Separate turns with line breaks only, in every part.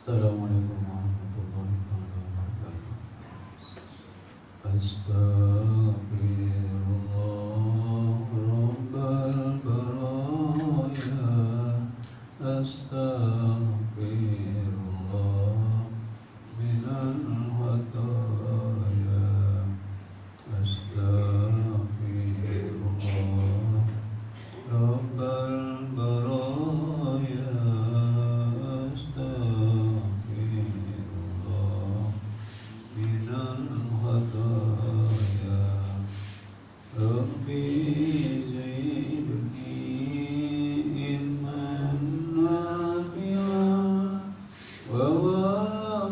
Assalamualaikum warahmatullahi taala wabarakatuh. Astaghfirullah rabbal baraya. Astaghfirullah minal khataya. Astaghfirullah rabbal baraya. Astaghfirullah minal khataya. Rabbi zidni ilman nafi'an wa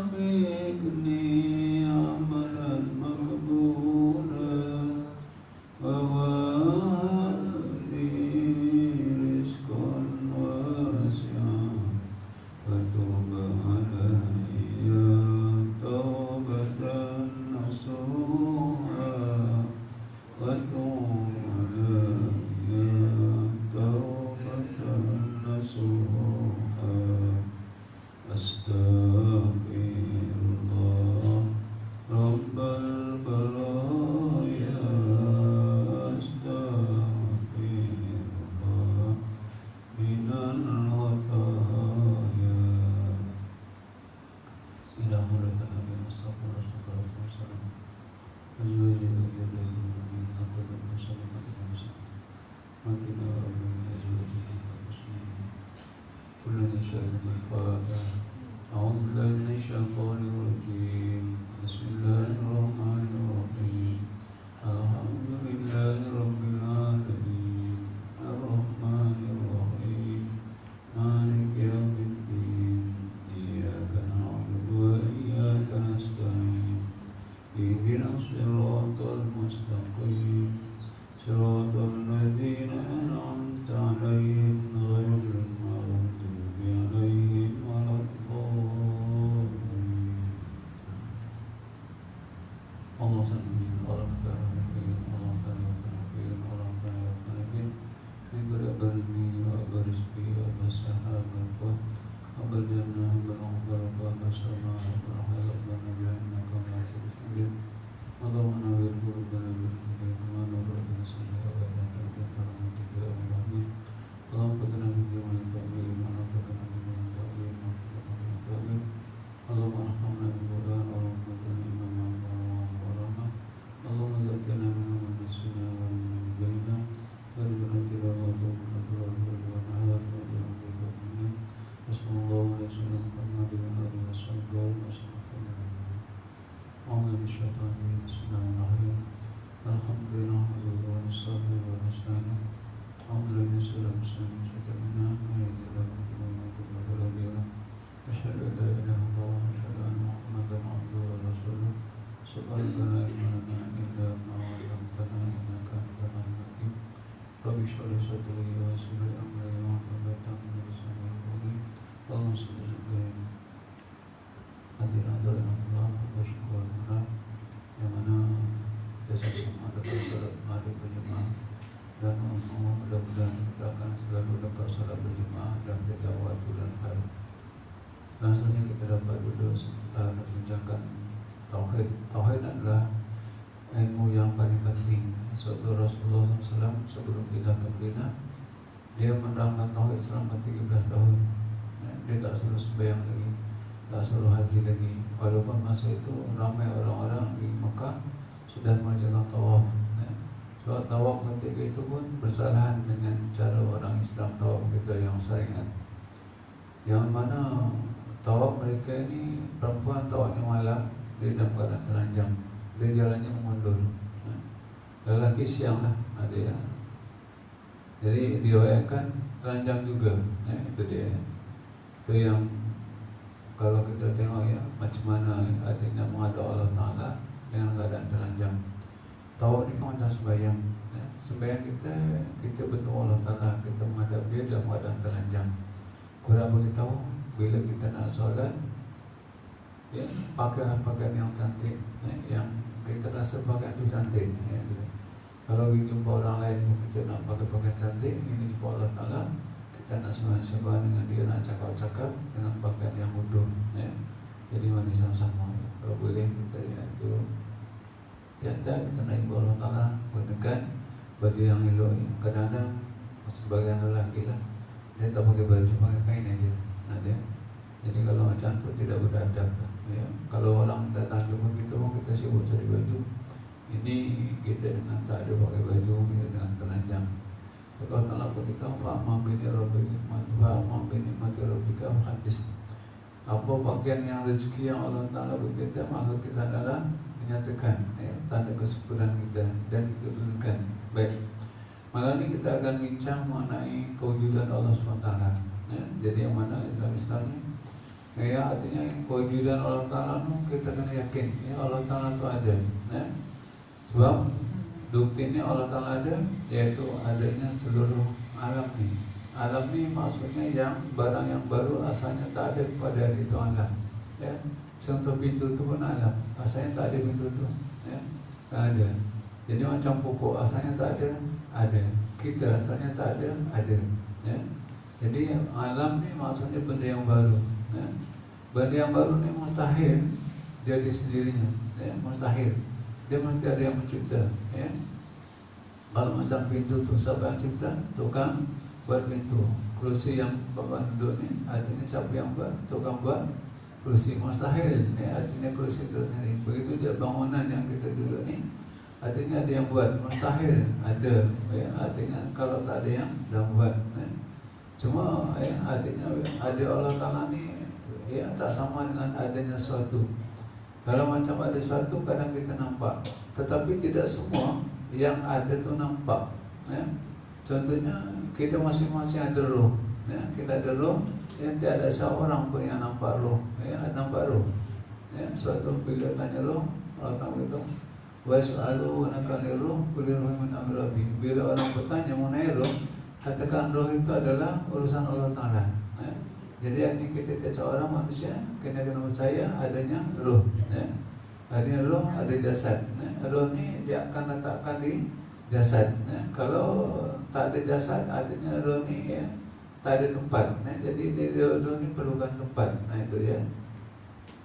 waffiqni amalan maqbulan wa wali rizqan wasi'an wa tub alayya taubatan nasuha wa tub alayya taubatan nasuha. Astaghfirullah rabbal baraya. Astaghfirullah minal khataya. Ila huratan Nabi Mustafa Rasulullah SAW. Azwajil jannati minna qadam musallim al-muslim. Matina rabbina azwajil muslimin. Kullun syai'in al-fatihah. A'udzu billahi minasy syaithanir rajim. Bismillahirrahmanirrahim. Alhamdulillahi rabbil alamin. Ar-rahmanir rahim. Maliki yaumiddin. Iyyaka na'budu wa iyyaka nasta'in. Ihdinas siratal mustaqim. Siratal ladzina an'amta 'alaihim ghairil maghdubi 'alaihim waladdallin. Allahumma salli ala Muhammadin wa ala ali Muhammadin wa ala ali Muhammadin. Nigri abarni wa abarisbi wa basahabaka wa abadana wa basama wa rabbana bi'annaka wa bi'ismik. Allahumma nawwir qulubana bil hidayah wa nawwir absarana wa badanana bil rahmatik ya Allahumma. Allahumma qadna bi man ta'wil wa nafaqna bi man ta'wil wa nafaqna bi man ta'wil. Allahumma arhamna bil Qur'an wa rabbana imama wa rahmah. Allahumma zakkina minhu ma nasina wa min baina warzuqna tilawatahu bil-layli wan-nahar wa bi'afwika minna. Wassallallahu ala sayyidina Muhammadin wa alihi wa sahbihi wa sallam. A'udzu bisyaitonir rajim. Bismillahirrahmanirrahim. Alhamdulillah wa nasta'inu wa nasta'inu. Alhamdulillah min syarri muslimin syaitanina wa yadillahu wa yadillahu. Asyhadu an la ilaha illallah wa asyhadu anna Muhammadan abduhu wa rasuluh. Subhanaka la ilma lana illa ma 'allamtana innaka antal alimul hakim. Rabbi shrah li sadri wa yassir li amri wa hlul 'uqdatam min lisani yafqahu qawli. Allahumma shalli ala sayyidina hadirin wa syukurna yang mana kita sama dapat salat maghrib berjemaah dan mudah-mudahan kita akan selalu dapat salat berjemaah dan bertawatur dan hal. Langsungnya kita dapat duduk sebentar membincangkan tauhid. Tauhid adalah ilmu yang paling penting. Suatu Rasulullah SAW sebelum pindah ke Madinah, dia menerangkan tauhid selama 13 tahun. Dia tak suruh sembahyang lagi, tak suruh haji lagi. Walaupun masa itu ramai orang-orang di Mekah sudah mengerjakan tawaf. Sebab tawaf ketika itu pun bersalahan dengan cara orang Islam tawaf kita yang syariat. Yang mana tawaf mereka ini perempuan tawafnya malam, dia dalam keadaan telanjang, dia jalannya mengundur. Lelaki siang lah ada ya. Jadi diriwayatkan telanjang juga. Itu dia. Itu yang kalau kita tengok ya macam mana artinya menghadap Allah Ta'ala dengan keadaan telanjang. Tawaf ni kan macam sembahyang. Sembahyang kita berdoa Allah Ta'ala, kita menghadap dia dalam keadaan telanjang. Quran beritahu bila kita nak solat, ya, pakailah pakaian yang cantik, yang kita rasa pakaian itu cantik. Kalau kita jumpa orang lain kita nak pakai pakaian cantik, ini jumpa Allah Ta'ala, kita dan asma-asma dengan dia nak cakap-cakap dengan pakaian yang utuh, ya. Jadi mari sama-sama, ya. Kalau boleh kita ya, itu tiada kita naik Allah Ta'ala gunakan baju yang elok, ya. Kadang-kadang sebagian lelaki lah dia tak pakai baju, pakai kain aja, ada. Jadi kalau macam tu tidak beradab, ya. Kalau orang datang jumpa kita sibuk cari baju. Ini kita dengan tak ada pakai baju, ya, dengan telanjang. Kalau Ta'ala pun kita fa'amam bini mati rabbika hadis. Apa bagian yang rezeki yang Allah Ta'ala beri kita, maka kita adalah menyatakan, ya, tanda kesyukuran kita dan kita berikan. Baik, malam ini kita akan bincang mengenai kewujudan Allah SWT, ya. Jadi yang mana dalam Islam ini, ya, artinya kewujudan Allah Ta'ala itu kita kena yakin, ya, Allah Ta'ala itu ada, ya. Sebab buktinya Allah Ta'ala ada, yaitu adanya seluruh alam ini. Alam ini maksudnya yang barang yang baru asalnya tak ada pada hari itu alam, ya. Contoh pintu itu pun alam, asalnya tak ada pintu itu, ya, tak ada. Jadi macam pokok asalnya tak ada. Kita asalnya tak ada, ya. Jadi alam ini maksudnya benda yang baru, ya. Benda yang baru ini mustahil jadi sendirinya, ya, mustahil. Dia mesti ada yang mencipta, ya. Kalau macam pintu tu, siapa yang cipta? Tukang buat pintu. Kerusi yang bapak duduk ni, artinya siapa yang buat? Tukang buat kerusi. Mustahil, ya, artinya kerusi itu sendiri. Begitu dia bangunan yang kita duduk ni, artinya ada yang buat. Mustahil ada, ya, artinya kalau tak ada yang dah buat, ya. Cuma, ya, artinya ada Allah Ta'ala ni, ya, tak sama dengan adanya suatu. Kalau macam ada sesuatu kadang kita nampak, tetapi tidak semua yang ada tu nampak, ya. Contohnya kita masing-masing ada roh, ya. Kita ada roh, yang tiada seorang pun yang nampak roh, ya, nampak roh, ya. Suatu bila tanya roh, Allah Ta'ala itu was'alu nakal roh kulir min amri rabbi. Bila orang bertanya mengenai roh, katakan roh itu adalah urusan Allah Ta'ala, ya. Jadi arti kita tiap seorang manusia kena percaya adanya roh, ya. Adanya roh, ada jasad, ya. Roh ni dia akan letakkan di jasad, ya. Kalau tak ada jasad, artinya roh ni, ya, tak ada tempat, ya. Jadi roh ni perlukan tempat, nah itu dia.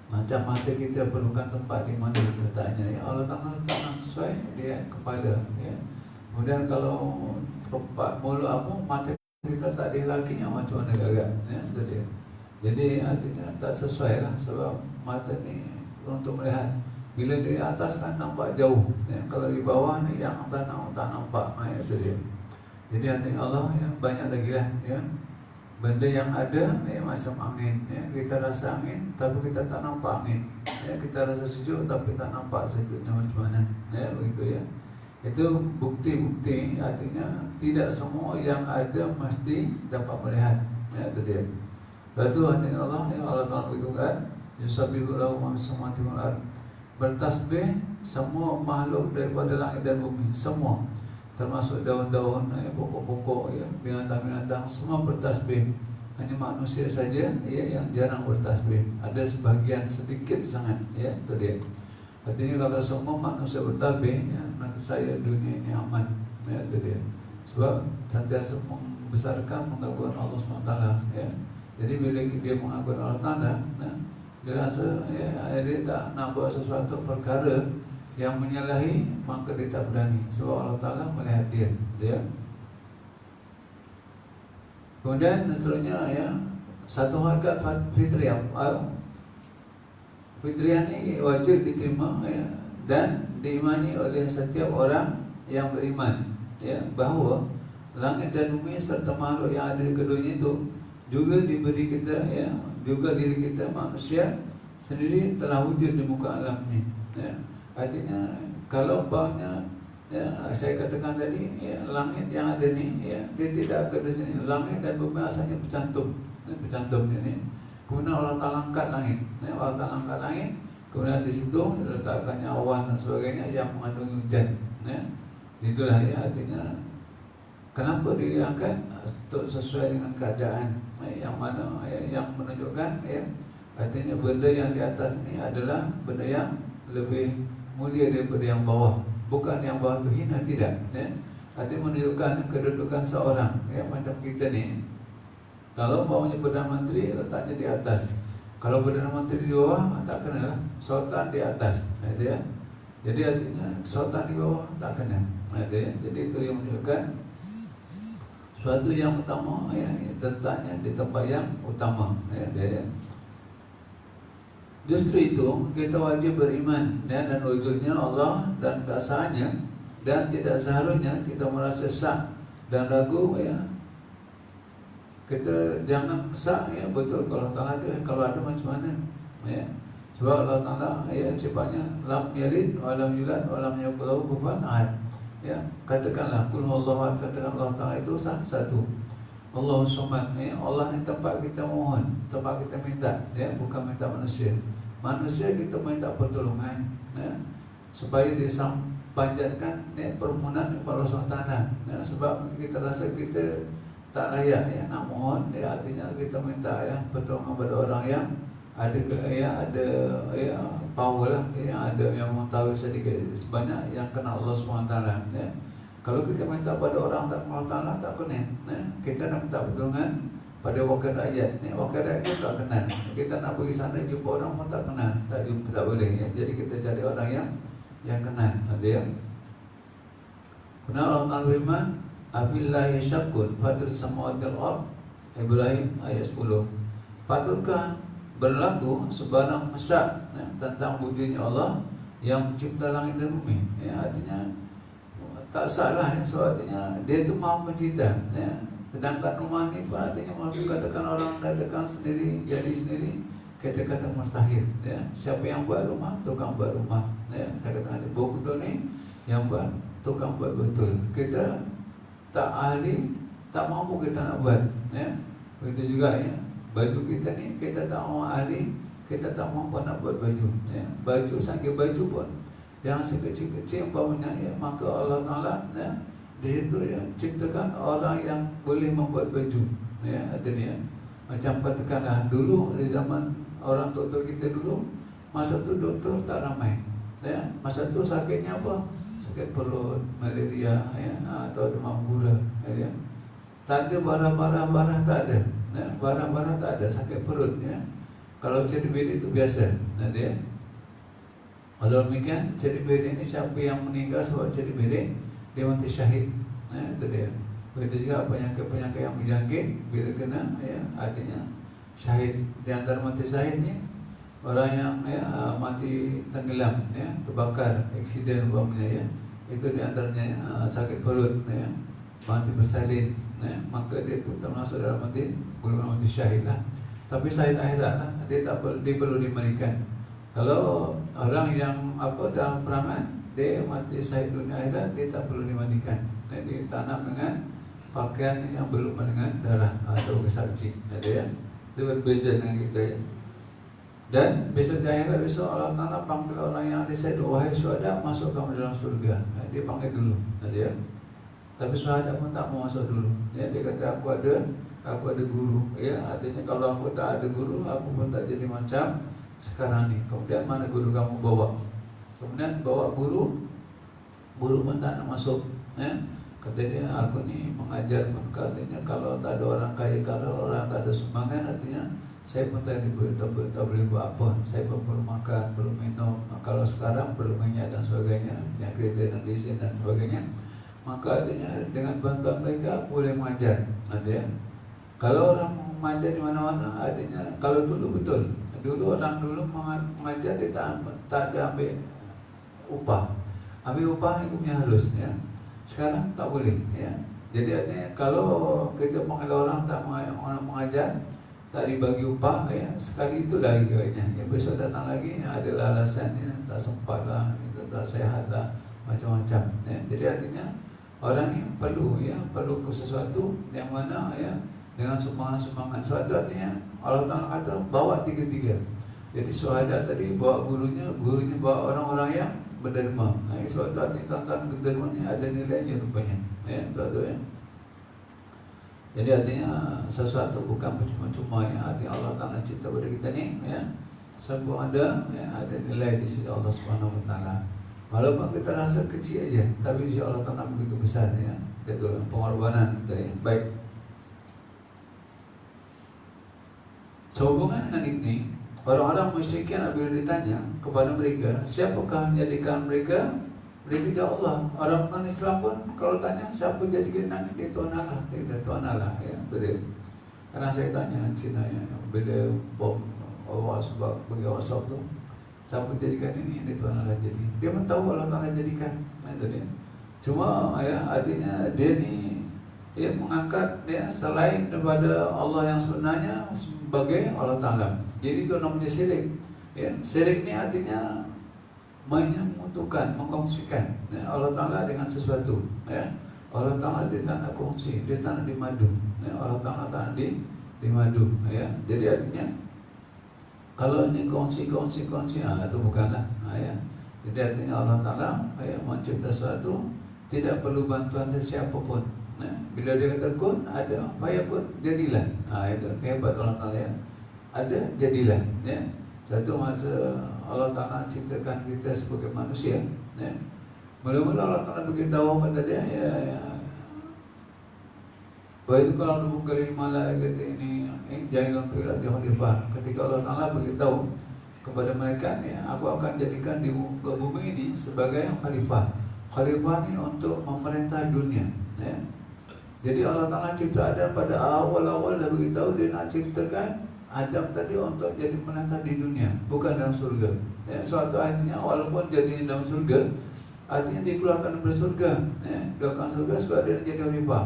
Macam mata kita perlukan tempat di mana letaknya, ya. Allah Ta'ala letakkan sesuai dia kepala, ya. Kemudian kalau tempat mulut apa, mata kita tak ada lakinya, macam mana gagak, ya, itu dia. Jadi artinya tak sesuai lah, sebab mata ni untuk melihat. Bila di atas kan nampak jauh, ya. Kalau di bawah ni yang tak nampak, ya, itu dia. Jadi artinya Allah, ya, banyak lagi lah, ya. Benda yang ada, ya, macam angin, ya. Kita rasa angin tapi kita tak nampak angin, ya. Kita rasa sejuk tapi tak nampak sejuknya macam mana, ya, begitu, ya. Itu bukti-bukti, artinya tidak semua yang ada mesti dapat melihat, ya, itu dia. Lepas tu artinya Allah, ya, Allah Ta'ala begitu kan, yusabbihu lahu ma fis samawati wal ardh. Bertasbih semua makhluk daripada langit dan bumi, semua, termasuk daun-daun, ya, pokok-pokok, ya, binatang-binatang, semua bertasbih. Hanya manusia saja, ya, yang jarang bertasbih. Ada sebahagian sedikit sangat, ya, itu dia. Artinya kalau semua manusia bertasbih, ya, menurut saya dunia ini aman, ya, itu dia. Sebab sentiasa membesarkan, mengagungkan Allah SWT, ya. Jadi bila dia mengagungkan Allah Ta'ala, ya, dia rasa, ya, dia tak nak buat sesuatu perkara yang menyalahi, maka dia tak berani, sebab Allah Ta'ala melihat dia, ya. Kemudian seterusnya, ya, satu hakikat fitriyah. Fitriyah ini wajib diterima, ya, dan diimani oleh setiap orang yang beriman, ya, bahawa langit dan bumi serta makhluk yang ada di keduanya itu juga diberi kita, ya, juga diri kita manusia sendiri telah wujud di muka alam ini, ya. Artinya kalau umpamanya, ya, saya katakan tadi, ya, langit yang ada ni, ya, dia tidak ada di sini. Langit dan bumi asalnya bercantum, ya, bercantum ini. Kemudian Allah Ta'ala angkat langit, ya, Allah Ta'ala angkat langit. Kemudian di situ letakkannya awan dan sebagainya yang mengandung hujan, ya. Itulah, ya, artinya kenapa diangkat untuk sesuai dengan keadaan, ya, yang mana, ya, yang menunjukkan, ya, artinya benda yang di atas ini adalah benda yang lebih mulia daripada yang bawah. Bukan yang bawah itu hina, tidak, ya. Artinya menunjukkan kedudukan seorang, ya, macam kita ni, Kalau umpamanya Perdana Menteri letaknya di atas, kalau Perdana Menteri di bawah tak kena lah. Sultan di atas, itu ya. Jadi artinya sultan di bawah tak kena, itu ya. Jadi itu yang menunjukkan suatu yang utama ya, letaknya di tempat yang utama ya, dia. Justru itu kita wajib beriman ya, dan wujudnya Allah dan keasahannya, dan tidak seharusnya kita merasa syak dan ragu ya. Kita jangan syak ya, betul kalau Ta'ala ada, kalau ada macam mana ya. Sebab Allah Ta'ala ya sifatnya lam yalid wa lam yulad wa lam yakul lahu kufuwan ahad ya. Katakanlah qul huwallahu ahad, katakan Allah Ta'ala itu satu. Allahus samad ya, Allah ni tempat kita mohon, tempat kita minta ya, bukan minta manusia. Manusia kita minta pertolongan ya, supaya dipanjatkan ya, permohonan kepada Allah SWT ya, sebab kita rasa kita tak layak ya nak mohon ya, artinya kita minta ya pertolongan pada orang yang ada ya power lah ya, ada yang mengetahui sedikit sebanyak yang kena Allah SWT ya. Kalau kita minta pada orang tak Allah Ta'ala tak kena ya. Kita nak minta pertolongan pada wakil rakyat ya, wakil rakyat itu tak kenal. Kita nak pergi sana jumpa orang pun tak kenal, tak jumpa, tak boleh ya. Jadi kita cari orang yang kenal ya. Karena Allah Ta'ala firman abillahi syakun fatir samawati wal ard, Ibrahim ayat 10. Patutkah berlaku sebarang syak ya, tentang wujudnya Allah yang mencipta langit dan bumi ya, artinya tak salah ya, sebab artinya dia itu maha pencipta ya. Sedangkan rumah ni pun artinya maksud katakan orang katakan sendiri jadi sendiri, kita kata mustahil ya. Siapa yang buat rumah? Tukang buat rumah ya. Saya katakan betul ni yang buat tukang buat betul. Kita tak ahli, tak mampu kita nak buat ya. Begitu juga ya, baju kita ni kita tak mau ahli, kita tak mampu nak buat baju ya. Baju saking baju pun yang sekecil-kecil umpamanya ya, maka Allah Ta'ala ya, di situ ya ciptakan orang yang boleh membuat baju ya, artinya macam katakanlah dulu di zaman orang tua kita dulu, masa tu doktor tak ramai ya. Masa tu sakitnya apa? Sakit perut, malaria ya, atau demam gula ya. Tak ada barang-barang tak ada ya, barang-barang tak ada, sakit perut ya. Kalau ceri bedi itu biasa nanti ya. Kalau demikian ceri bedi ini siapa yang meninggal sebab ceri bedi, dia mati syahid ya, itu dia. Begitu juga penyakit-penyakit yang menjangkit bila kena ya, artinya syahid. Di antara mati syahid ni orang yang ya, mati tenggelam ya, terbakar, aksiden umpamanya ya. Itu di antaranya sakit perut ya, mati bersalin ya, maka dia itu termasuk dalam mati golongan mati syahid lah. Tapi syahid akhirat lah, dia perlu dimandikan. Kalau orang yang dalam perangan dia mati syahid dunia akhirat, dia tak perlu dimandikan. Dia tanam dengan pakaian yang belum dengan darah atau kesalci. Ya, itu berbeza dengan kita ya. Dan besok di akhirat, besok Allah Ta'ala panggil orang yang disayid, wahai syuhada, masuk kamu dalam surga. Dia panggil dulu ya. Tapi syuhada pun tak mau masuk dulu ya. Dia kata aku ada guru ya, artinya kalau aku tak ada guru, aku pun tak jadi macam sekarang ni. Kemudian mana guru kamu bawa? Kemudian bawa guru pun tak nak masuk ya. Kata dia, aku ni mengajar pun, artinya kalau tak ada orang kaya, kalau orang tak ada sumbangan, artinya saya pun tak boleh buat apa. Saya pun perlu makan, perlu minum. Kalau sekarang perlu minyak dan sebagainya, minyak kereta dan diesel dan sebagainya. Maka artinya dengan bantuan mereka boleh mengajar. Ya. Kalau orang mengajar di mana-mana, artinya kalau dulu betul. Dulu orang mengajar dia tak ada ambil upah. Ambil upah itu punya harus ya. Sekarang tak boleh ya. Jadi artinya kalau kita panggil orang tak mengajar, tak dibagi upah ya, sekali itu lagi kayaknya ya, besok datang lagi ya, adalah alasannya tak sempat lah, itu tak sehat lah, macam-macam ya. Jadi artinya orang ini perlu ke sesuatu yang mana ya, dengan sumbangan-sumbangan. Suatu artinya Allah Ta'ala kata bawa tiga-tiga. Jadi syuhada tadi bawa gurunya bawa orang-orang yang berderma. Suatu artinya tuan-tuan berderma ni ada nilainya rupanya ya, suatu ya. Jadi artinya sesuatu bukan cuma-cuma ya, artinya Allah Ta'ala cipta pada kita ni ya, semua ada ya, ada nilai di sisi Allah Subhanahu Wa Ta'ala. Walaupun kita rasa kecil aja, tapi di sisi Allah Ta'ala begitu besar ya. Itu pengorbanan kita ya. Baik. Sehubungan dengan ini, orang-orang musyrikin apabila ditanya kepada mereka, siapakah menjadikan mereka? Mereka jawab Allah. Orang Islam pun kalau tanya siapa jadikan Nabi, dia Tuhan Allah, dia Tuhan Allah. Ya, betul. Karena saya tanya Cina ya, bila bom awal sebab bagi WhatsApp tu, siapa jadikan ini, dia Tuhan Allah jadi. Dia pun tahu Allah Taala jadikan. Itu dia. Cuma ya artinya dia ni mengangkat dia selain daripada Allah yang sebenarnya sebagai Allah Taala. Jadi itu namanya syirik. Ya, syirik ni artinya menyekutukan, mengkongsikan ya, Allah Taala dengan sesuatu. Ya. Allah Taala dia tak nak kongsi, dia tak nak dimadu. Ya, Allah Taala tak nak dimadu. Ya. Jadi artinya kalau ini kongsi, itu bukanlah. Ya. Jadi artinya Allah Taala mencipta sesuatu tidak perlu bantuan siapa pun. Ya. Bila dia kata kun, ada, fayakun, jadilah. Itu kehebat Allah Taala ya. Ada, jadilah. Ya. Satu masa Allah Taala ciptakan kita sebagai manusia. Ya. Mula-mula Allah Taala beritahu kepada dia, wa itu kalau nubung kali malaikat ini jangan pilih khalifah. Ketika Allah Taala beritahu kepada mereka, aku akan jadikan di muka bumi ini sebagai khalifah. Khalifah ini untuk memerintah dunia. Ya. Jadi Allah Taala cipta Adam pada awal-awal dah beritahu dia nak ciptakan Adam tadi untuk jadi pemerintah di dunia, bukan dalam surga. Ya, suatu artinya walaupun jadi dalam surga, artinya dikeluarkan dari surga. Ya, dikeluarkan surga supaya dia jadi khalifah.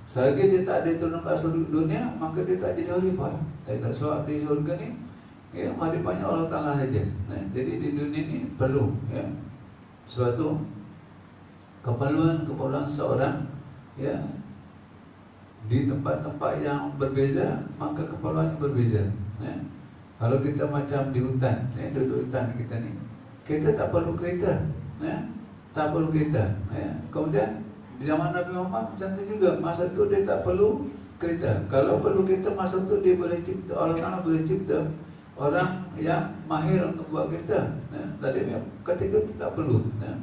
Selagi dia tak diturunkan ke dunia, maka dia tak jadi khalifah. Sebab di surga ni, ya, khalifahnya Allah Taala saja. Ya, jadi di dunia ni perlu, ya, suatu keperluan seorang, ya, di tempat-tempat yang berbeza, maka keperluannya berbeza. Ya. Kalau kita macam di hutan, ya, duduk hutan kita ni, kita tak perlu kereta, ya, tak perlu kereta. Ya. Kemudian di zaman Nabi Muhammad macam tu juga, masa tu dia tak perlu kereta. Kalau perlu kereta masa tu dia boleh cipta, Allah Taala boleh cipta orang yang mahir untuk buat kereta. Ya. Tadi ketika itu tak perlu. Ya.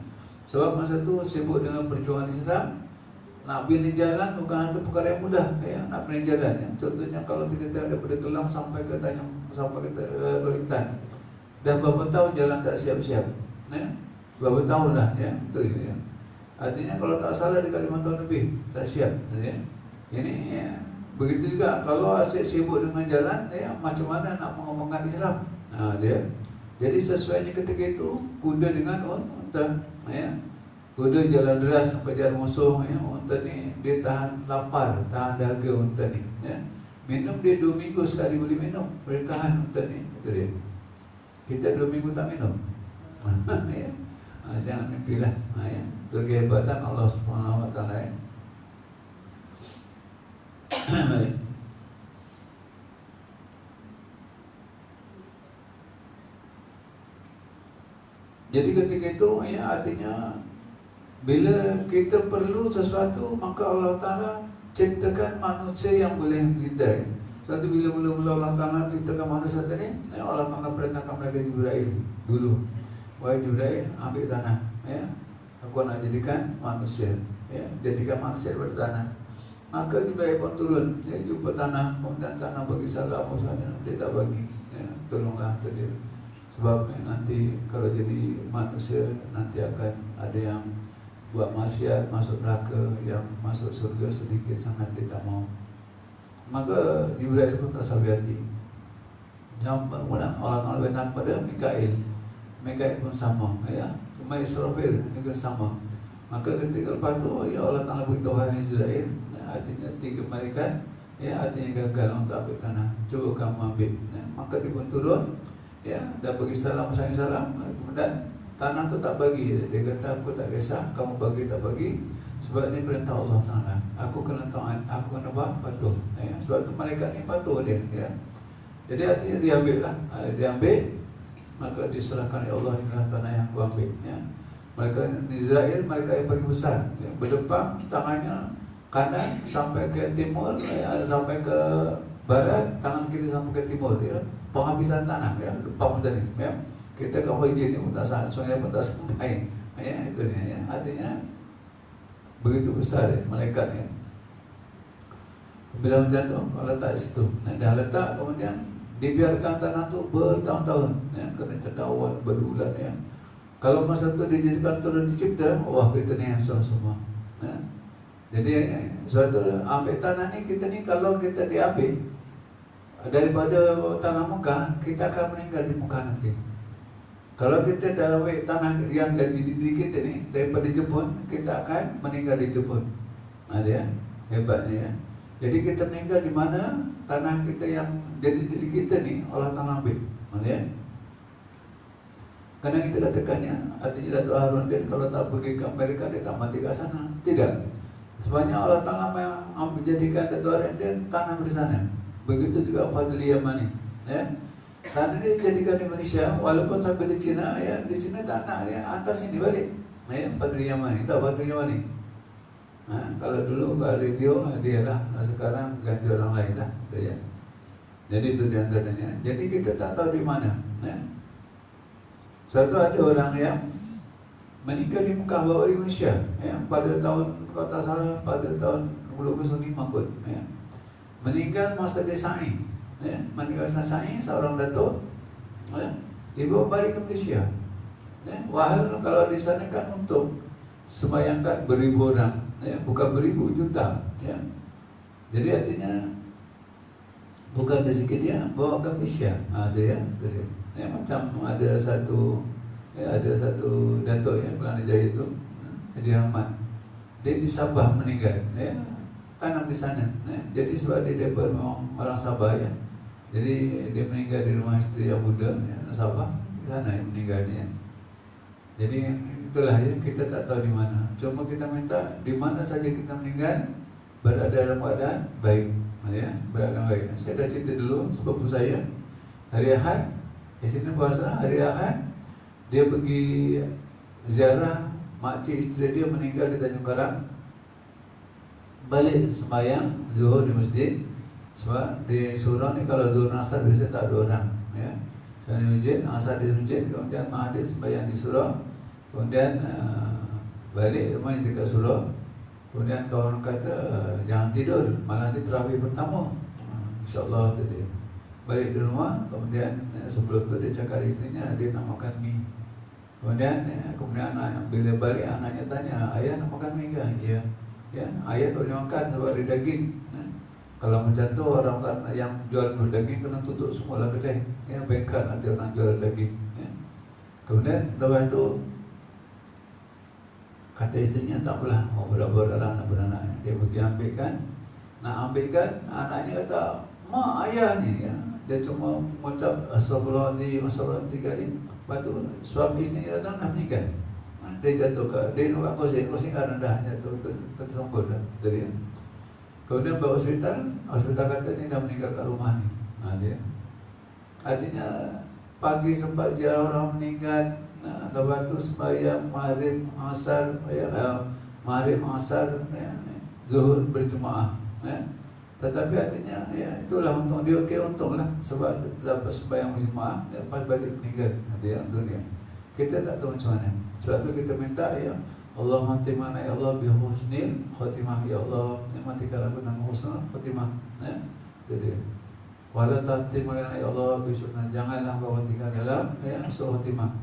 Sebab masa tu sibuk dengan perjuangan Islam. Nak pilih jalan bukan satu perkara yang mudah, ya. Nak pilih jalan, ya. Contohnya kalau kita daripada Kelang sampai ke Tolintan, dah berapa tahun jalan tak siap-siap, ya. Berapa tahun dah, ya. Betul, ya. Artinya kalau tak salah di Kalimantan lebih tak siap, ya. Ini ya, begitu juga kalau asyik sibuk dengan jalan, ya, macam mana nak mengembangkan Islam? Dia. Jadi sesuainya ketika itu kuda dengan unta, ya. Kuda jalan deras sampai jalan musuh, ya. Unta ni dia tahan lapar, tahan dahaga unta ni, ya. Minum dia 2 minggu sekali boleh minum, boleh tahan unta ni. Itu dia. Kita 2 minggu tak minum. Ya. Jangan mimpilah. Ya. Itu kehebatan Allah Subhanahu Wa Taala. Ya. Baik. Jadi ketika itu, ya, artinya bila kita perlu sesuatu, maka Allah Ta'ala ciptakan manusia yang boleh kita. Suatu bila mula-mula Allah Ta'ala ciptakan manusia tadi, ya, Allah Ta'ala perintahkan mereka Jibril dulu, wahai Jibril, ambil tanah, ya, aku nak jadikan manusia, ya, jadikan manusia daripada tanah. Maka Jibril pun turun, ya, jumpa tanah, kemudian tanah bagi salam misalnya, dia tak bagi, ya, tolonglah dia. Sebab ya, nanti kalau jadi manusia nanti akan ada yang buat maksiat, masuk neraka, yang masuk surga sedikit sangat dia tak mau. Maka Jibril pun tak sabar hati. Yang mula orang benar pada Mikail. Mikail pun sama, ya. Cuma Israfil juga sama. Maka ketika lepas tu, ya, Allah Ta'ala beritahu wahai Israel, ya, artinya 3 malaikat, ya, artinya gagal untuk ambil tanah. Cuba kamu ambil. Ya. Maka dia pun turun, ya, dah bagi salam, kemudian tanah tu tak bagi. Dia kata aku tak kisah kamu bagi tak bagi, sebab ini perintah Allah Ta'ala. Aku kena taat, aku kena patuh, ya. Sebab tu malaikat ni patuh dia, ya. Jadi artinya dia ambil lah, dia ambil, maka diserahkan oleh Allah, inilah tanah yang aku ambil, ya. Malaikat Israel, malaikat yang paling besar, ya. Berdepang tangannya kanan sampai ke timur, ya, sampai ke barat, tangan kiri sampai ke timur, ya. Penghabisan tanah, ya, depang macam ni, ya. Kita kalau izin ni pun tak sampai, sungai pun tak sampai, ya, itu ni, ya. Artinya begitu besar, ya, malaikat, ya. Bila macam tu, kalau letak situ, dah letak, kemudian dibiarkan tanah itu bertahun-tahun, ya, kena cendawan berulan, ya. Kalau masa itu dijadikan turun dicipta, wah kita nih semua. Ya. Jadi suatu ambil tanah ini kita nih, kalau kita diambil daripada tanah Mekah, kita akan meninggal di Mekah nanti. Kalau kita dah ambil tanah yang jadi diri kita ni daripada Jepun, kita akan meninggal di Jepun. Ada ya, hebatnya ya. Jadi kita meninggal di mana tanah kita yang jadi diri kita ni Allah Taala ambil. Ada ya. Karena kita katakannya, artinya Datuk Harun Din kalau tak pergi ke Amerika dia tak mati kat sana. Tidak. Sebenarnya Allah Taala yang menjadikan Datuk Harun Din tanam di sana. Begitu juga Fadli Yamani, ya. Karena dia jadikan di Malaysia, walaupun sampai di China, ya, di China tak nak, ya, antar sini balik, ya, Fadli Yamani, tak Fadli Yamani. Nah, kalau dulu ke radio dia lah, sekarang ganti orang lain lah, ya. Jadi itu diantaranya. Jadi kita tak tahu di mana, ya. Satu ada orang yang meninggal di Mekah bawa di Malaysia, ya, pada tahun, kalau tak salah, pada tahun 2005 kot, ya. Meninggal masa dia sa'i, ya, meninggal sa'i seorang datuk, ya, dibawa balik ke Malaysia, ya. Wahal kalau di sana kan untuk sembayangkan beribu orang, ya, bukan beribu, juta, ya. Jadi artinya bukan rezeki dia bawa ke Malaysia, ada ya, ya, macam ada satu, ya, ada satu datuk, ya, Kelana Jaya itu, Haji Ahmad, dia di Sabah meninggal, ya, tanam di sana, ya. Jadi sebab dia memang orang Sabah, ya. Jadi dia meninggal di rumah isteri yang muda, ya, Sabah, di sana yang meninggalnya. Jadi itulah, ya, kita tak tahu di mana. Cuma kita minta di mana saja kita meninggal berada dalam keadaan baik, ya, berada baik. Saya dah cerita dulu sepupu saya hari Ahad, di sini puasa hari Ahad, dia pergi ziarah makcik isteri dia meninggal di Tanjung Karang. Balik sembahyang zuhur di masjid. Sebab di surau ni kalau zuhur asar biasa tak ada orang, ya. Dan di masjid, asar di masjid, kemudian mahadis sembahyang di surau. Kemudian balik rumah yang dekat surau. Kemudian kawan kata jangan tidur, malam ni tarawih pertama. InsyaAllah tadi balik di rumah. Kemudian sebelum tu dia cakap isterinya dia nak makan mie. Kemudian anak bila balik anaknya tanya, ayah nak makan mie ke? Ya. Ya, ayah tak boleh makan sebab ada daging, ya. Kalau macam tu orang yang jual daging kena tutup semua lah kedai, ya, bengkel nanti orang jual daging, ya. Kemudian lepas itu kata isterinya tak apalah, mau budak-budak lah nak beranak, dia pergi ambilkan, nak ambilkan, anaknya kata mak ayah ni, ya. Dia cuma mengucap Astagfirullahaladzim 3 kali. Lepas tu suami isteri datang dah meninggal. Dia jatuh ke, dia nak kursi kan rendah, jatuh tersungkur dah. Jadi, kemudian bawa hospital kata ni dah meninggal kat rumah ni. Dia. Artinya pagi sempat ziarah orang meninggal, lepas tu sembahyang maghrib asar, ya, maghrib asar, ya, zuhur berjemaah, ya. Tetapi artinya, ya, itulah untung dia, okey, untung lah sebab dapat sembahyang berjemaah, lepas balik meninggal. Dia untuk dia. Kita tak tahu macam mana. Sebab tu kita minta, ya Allah khatimah, ya Allah bihusnil khatimah, ya Allah matikan aku dengan husnul khatimah, ya. Itu dia. Wala tahtimah, ya Allah bisunnah, janganlah kau matikan dalam, ya, husnul khatimah.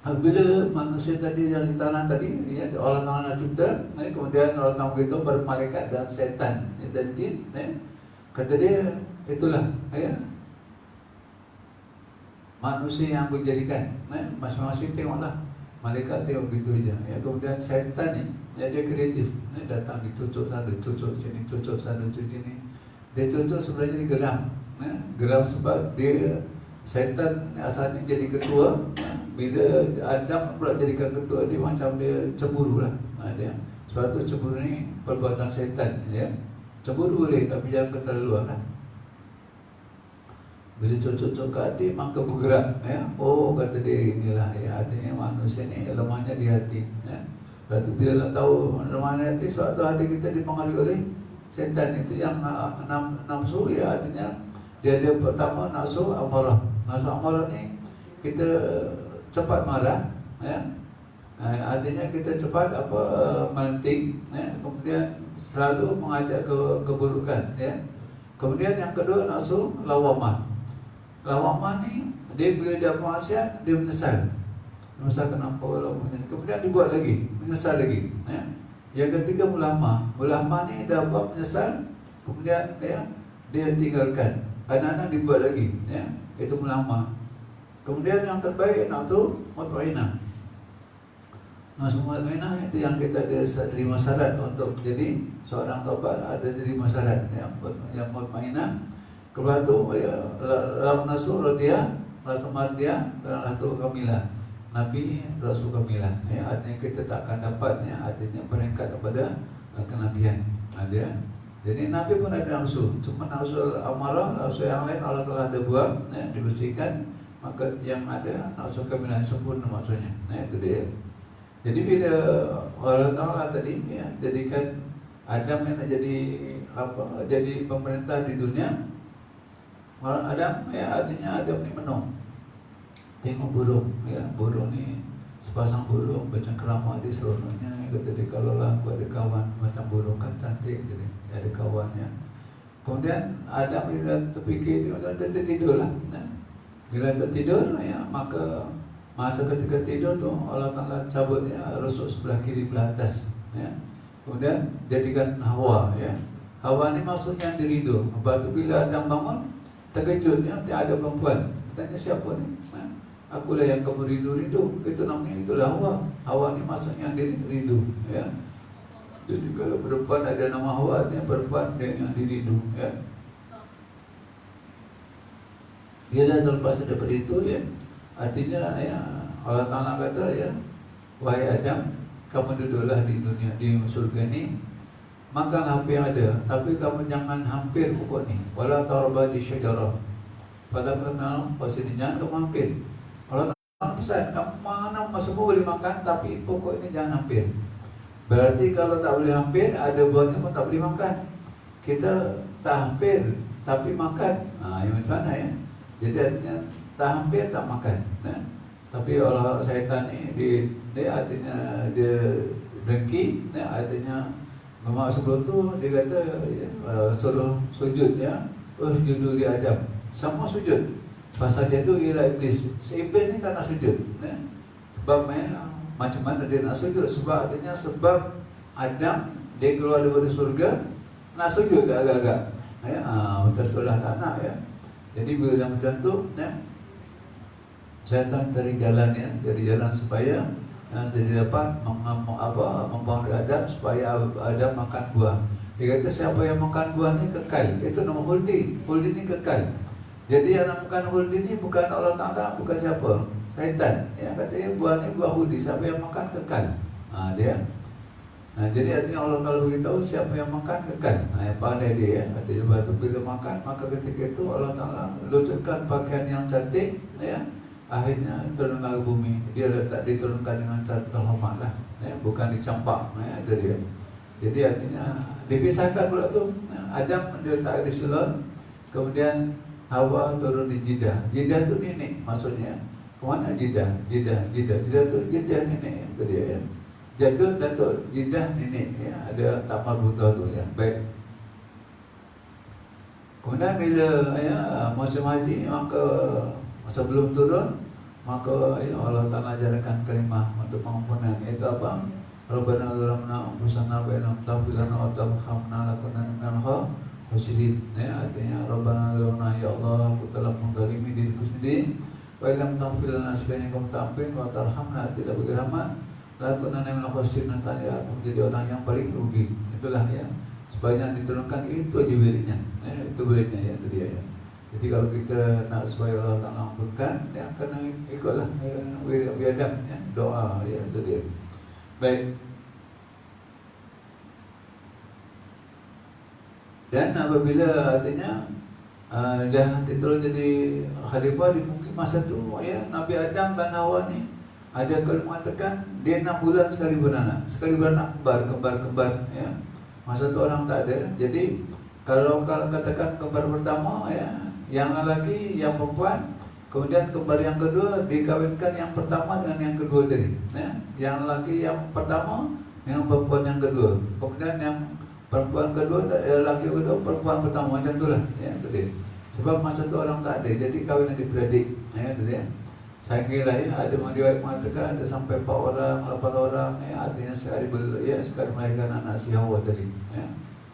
Bila manusia tadi yang di tanah tadi, ya, Allah Taala cipta, ya, kemudian Allah Taala begitu pada malaikat dan setan, ya, dan jin, ya. Kata dia itulah, ya, manusia yang menjadikan, ya, masing-masing tengoklah. Malaikat tengok gitu aja, ya. Kemudian setan ni, ya, dia kreatif, ya, datang dicucuk sana, cucuk sini, cucuk sana, cucuk sini. Dia cucuk sebenarnya dia geram, ya. Geram sebab dia setan asalnya jadi ketua, ya. Bila Adam pula jadikan ketua, dia macam dia cemburu lah, dia. Sebab tu cemburu ni perbuatan setan, ya. Cemburu boleh tapi jangan keterlaluan lah. Bila cocok-cocok ke hati, maka bergerak, ya. Oh, kata dia, inilah, ya, artinya manusia ni lemahnya di hati, ya. Lepas tu bila tahu lemahnya hati, sebab tu hati kita dipengaruhi oleh setan. Itu yang nafsu, ya, artinya dia pertama nafsu amarah. Nafsu amarah ni kita cepat marah, ya. Artinya kita cepat melenting, ya. Kemudian selalu mengajak keburukan, ya. Kemudian yang kedua nafsu lawamah. Lawamah ni dia bila dia maksiat dia menyesal. Menyesal kenapa lawannya. Kemudian dibuat lagi, menyesal lagi. Ya. Yang ketiga mulhamah. Mulhamah ni dah buat menyesal, kemudian dia tinggalkan. Kadang-kadang dibuat lagi. Ya. Itu mulhamah. Kemudian yang terbaik nafsu mutmainnah. Nafsu mutmainnah itu yang kita ada 5 syarat untuk jadi seorang taubat, ada 5 syarat. Yang mutmainnah, kemudian tu nafsu radiyah, nafsu mardiyah, dan nafsu kamilah. Nabi Rasul kamilah. Artinya kita tak akan dapat, artinya peringkat kepada kenabian. Jadi Nabi pun ada nafsu, cuma nafsu amarah, nafsu yang lain Allah telah ada buang, dibersihkan. Maka yang ada nafsu kamilah sempurna maksudnya. Itu dia. Jadi bila Allah Taala tadi jadikan Adam yang jadi pemerintah di dunia. Adam artinya Adam ni menung. Tengok burung, burung ni sepasang burung bercengkerama di seronoknya. Kata dia, kalau lah aku ada kawan macam burung kan cantik, jadi ada kawannya. Kemudian Adam bila terfikir dia tertidur lah. Bila tertidur, maka masa ketika tidur tu Allah Taala cabut rusuk sebelah kiri belah atas. Kemudian jadikan Hawa. Hawa ni maksudnya diridu. Lepas tu bila Adam bangun terkejut, tiada perempuan. Tanya siapa ni? Akulah yang kamu rindu-rindu. Itu namanya, itulah Hawa. Hawa ni maksudnya rindu. Jadi kalau perempuan ada nama Hawa, artinya perempuan yang dirindu. Dia dah terlepas daripada itu, artinya Allah Ta'ala kata, wahai Adam, kamu duduklah di dunia, di surga ni, makanlah apa yang ada, tapi kamu jangan hampir pokok ni. Wala tarba di syajarah. Pada kenal pasal jangan kamu hampir. Allah Ta'ala pesan, kamu mana semua boleh makan, tapi pokok ini jangan hampir. Berarti kalau tak boleh hampir, ada buahnya pun tak boleh makan. Kita tak hampir, tapi makan. Yang macam mana Jadi artinya tak hampir tak makan. Tapi Allah syaitan ni dia artinya dia dengki, artinya memang sebelum tu dia kata suruh sujud sujud di Adam. Semua sujud. Pasal dia tu ialah iblis. Iblis ni tak nak sujud. Sebab macam mana dia nak sujud? Sebab artinya sebab Adam dia keluar daripada surga nak sujud agak-agak. Betul-betul lah tak nak Jadi bila macam tu syaitan cari jalan cari jalan supaya jadi dapat membangun Adam supaya Adam makan buah. Dia kata siapa yang makan buah ni kekal. Itu nama Huldi. Huldi ni kekal. Jadi yang nak makan Huldi ni bukan Allah Ta'ala, bukan siapa? Syaitan. Katanya buah ni buah Huldi. Siapa yang makan kekal. Dia. Jadi artinya Allah Ta'ala beritahu siapa yang makan kekal. Pandai dia. Katanya lepas tu bila makan, maka ketika itu Allah Ta'ala luncurkan pakaian yang cantik. Akhirnya turunkan ke bumi. Dia letak diturunkan dengan cara terhormat lah. Bukan dicampak. Itu dia. Jadi artinya dipisahkan pula tu. Adam dia letak di sulon. Kemudian Hawa turun di jidah. Jidah tu nenek maksudnya. Kemana jidah? Jidah tu jidah nenek. Itu dia Jadul datuk jidah nenek. Ada tamal buta tu Baik. Kemudian bila musim haji, maka sebelum turun, maka Allah Ta'ala ajarkan kalimah untuk pengampunan. Itu apa? Rabbana zalamna anfusana wa illam taghfir lana wa tarhamna lakunanna minal khasirin. Artinya Rabbana zalamna, ya Allah, aku telah menzalimi diriku sendiri. Wa illam taghfir lana, sekiranya kamu tak ampun, wa tarhamna, tidak bagi rahmat, lakunanna minal khasirin, nanti aku menjadi orang yang paling rugi. Itulah sebanyak diturunkan itu aja wiridnya. Itu wiridnya itu dia Jadi kalau kita nak supaya Allah Ta'ala ampunkan, kena ikutlah biadab, doa, itu dia. Baik. Dan apabila artinya dah diterus jadi khalifah di mungkin masa tu, Nabi Adam dan Hawa ni ada kalau mengatakan dia 6 bulan sekali beranak, kembar. Masa tu orang tak ada. Jadi kalau katakan kembar pertama yang lelaki, yang perempuan, kemudian kembar yang kedua dikawinkan yang pertama dengan yang kedua tadi. Yang lelaki yang pertama dengan perempuan yang kedua. Kemudian yang perempuan kedua, lelaki kedua, perempuan pertama, macam itulah ya, itu dia. Sebab masa tu orang tak ada, jadi kahwin adik-beradik ya, itu dia. Saya kira ya, ada riwayat mengatakan ada sampai 4 orang, 8 orang ya, artinya sekali melahirkan anak si Hawa tadi ya.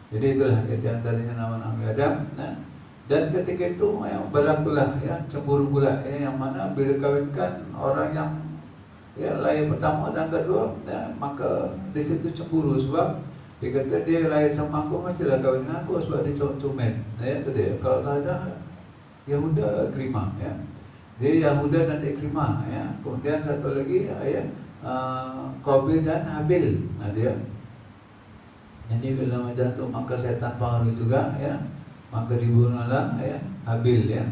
Jadi itulah ya, di antaranya nama Nabi Adam ya. Dan ketika itu ya, berlakulah ya cemburu pula ya, yang mana bila kawinkan orang yang ya lahir pertama dan kedua ya, maka di situ cemburu sebab dia kata dia lahir sama aku mestilah kawin dengan aku sebab dia comel ya, itu dia. Kalau tak ada Yahuda Ikrimah ya, dia Yahuda dan Ikrimah ya. Kemudian satu lagi ya Qabil dan Habil dia. Jadi bila macam tu maka syaitan pengaruh juga ya, maka dibunuhlah ya Habil ya.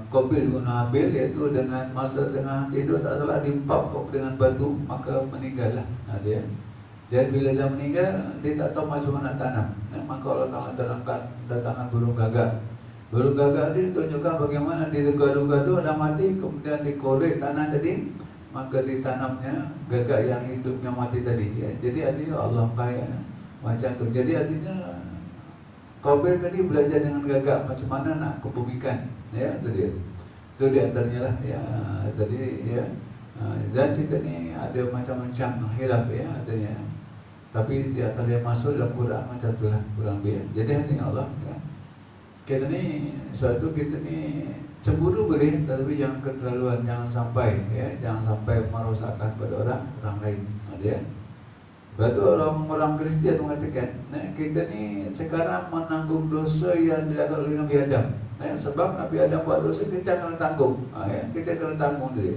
Qabil bunuh Habil, iaitu dengan masa tengah tidur tak salah diempap dengan batu, maka meninggallah dia. Dan bila dia meninggal, dia tak tahu macam mana tanam ya, maka Allah Ta'ala datangkan burung gagak. Burung gagak dia tunjukkan bagaimana dia gaduh-gaduh dah mati, kemudian dikorek tanah tadi, maka ditanamnya gagak yang hidup yang mati tadi ya. Jadi artinya Allah kaya macam tu. Jadi artinya Qabil tadi belajar dengan gagak macam mana nak kebumikan ya, itu dia. Itu di antaranya lah ya tadi ya. Dan cerita ni ada macam-macam hilaf ya artinya. Tapi di antaranya masuk dalam Quran macam itulah kurang lebih. Jadi artinya Allah ya. Kita ni suatu kita ni cemburu boleh, tetapi jangan keterlaluan, jangan sampai ya, jangan sampai merosakkan pada orang lain. Ya. Betul orang Kristian mengatakan, kita ni sekarang menanggung dosa yang dilakukan oleh Nabi Adam. Sebab Nabi Adam buat dosa, kita kena tanggung. Kita kena tanggung dia.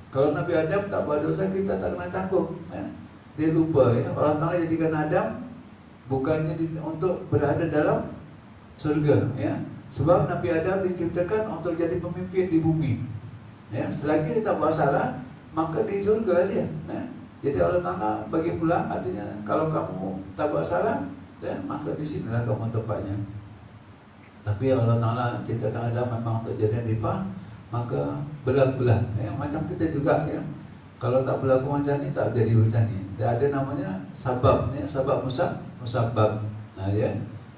Kalau Nabi Adam tak buat dosa, kita tak kena tanggung. Dia lupa ya, Allah Ta'ala jadikan Adam bukannya untuk berada dalam surga ya. Sebab Nabi Adam diciptakan untuk jadi pemimpin di bumi. Ya, selagi dia tak buat salah, maka di surga dia. Ya. Jadi Allah Ta'ala bagi pula, artinya kalau kamu tak buat salah ya, maka di sinilah kamu tempatnya. Tapi Allah Ta'ala ciptakan Adam memang untuk jadi khalifah, maka belah-belah ya. Macam kita juga ya, kalau tak berlaku macam ni, tak jadi macam ni. Ada namanya sabab ya, sabab musabab. Nah ya.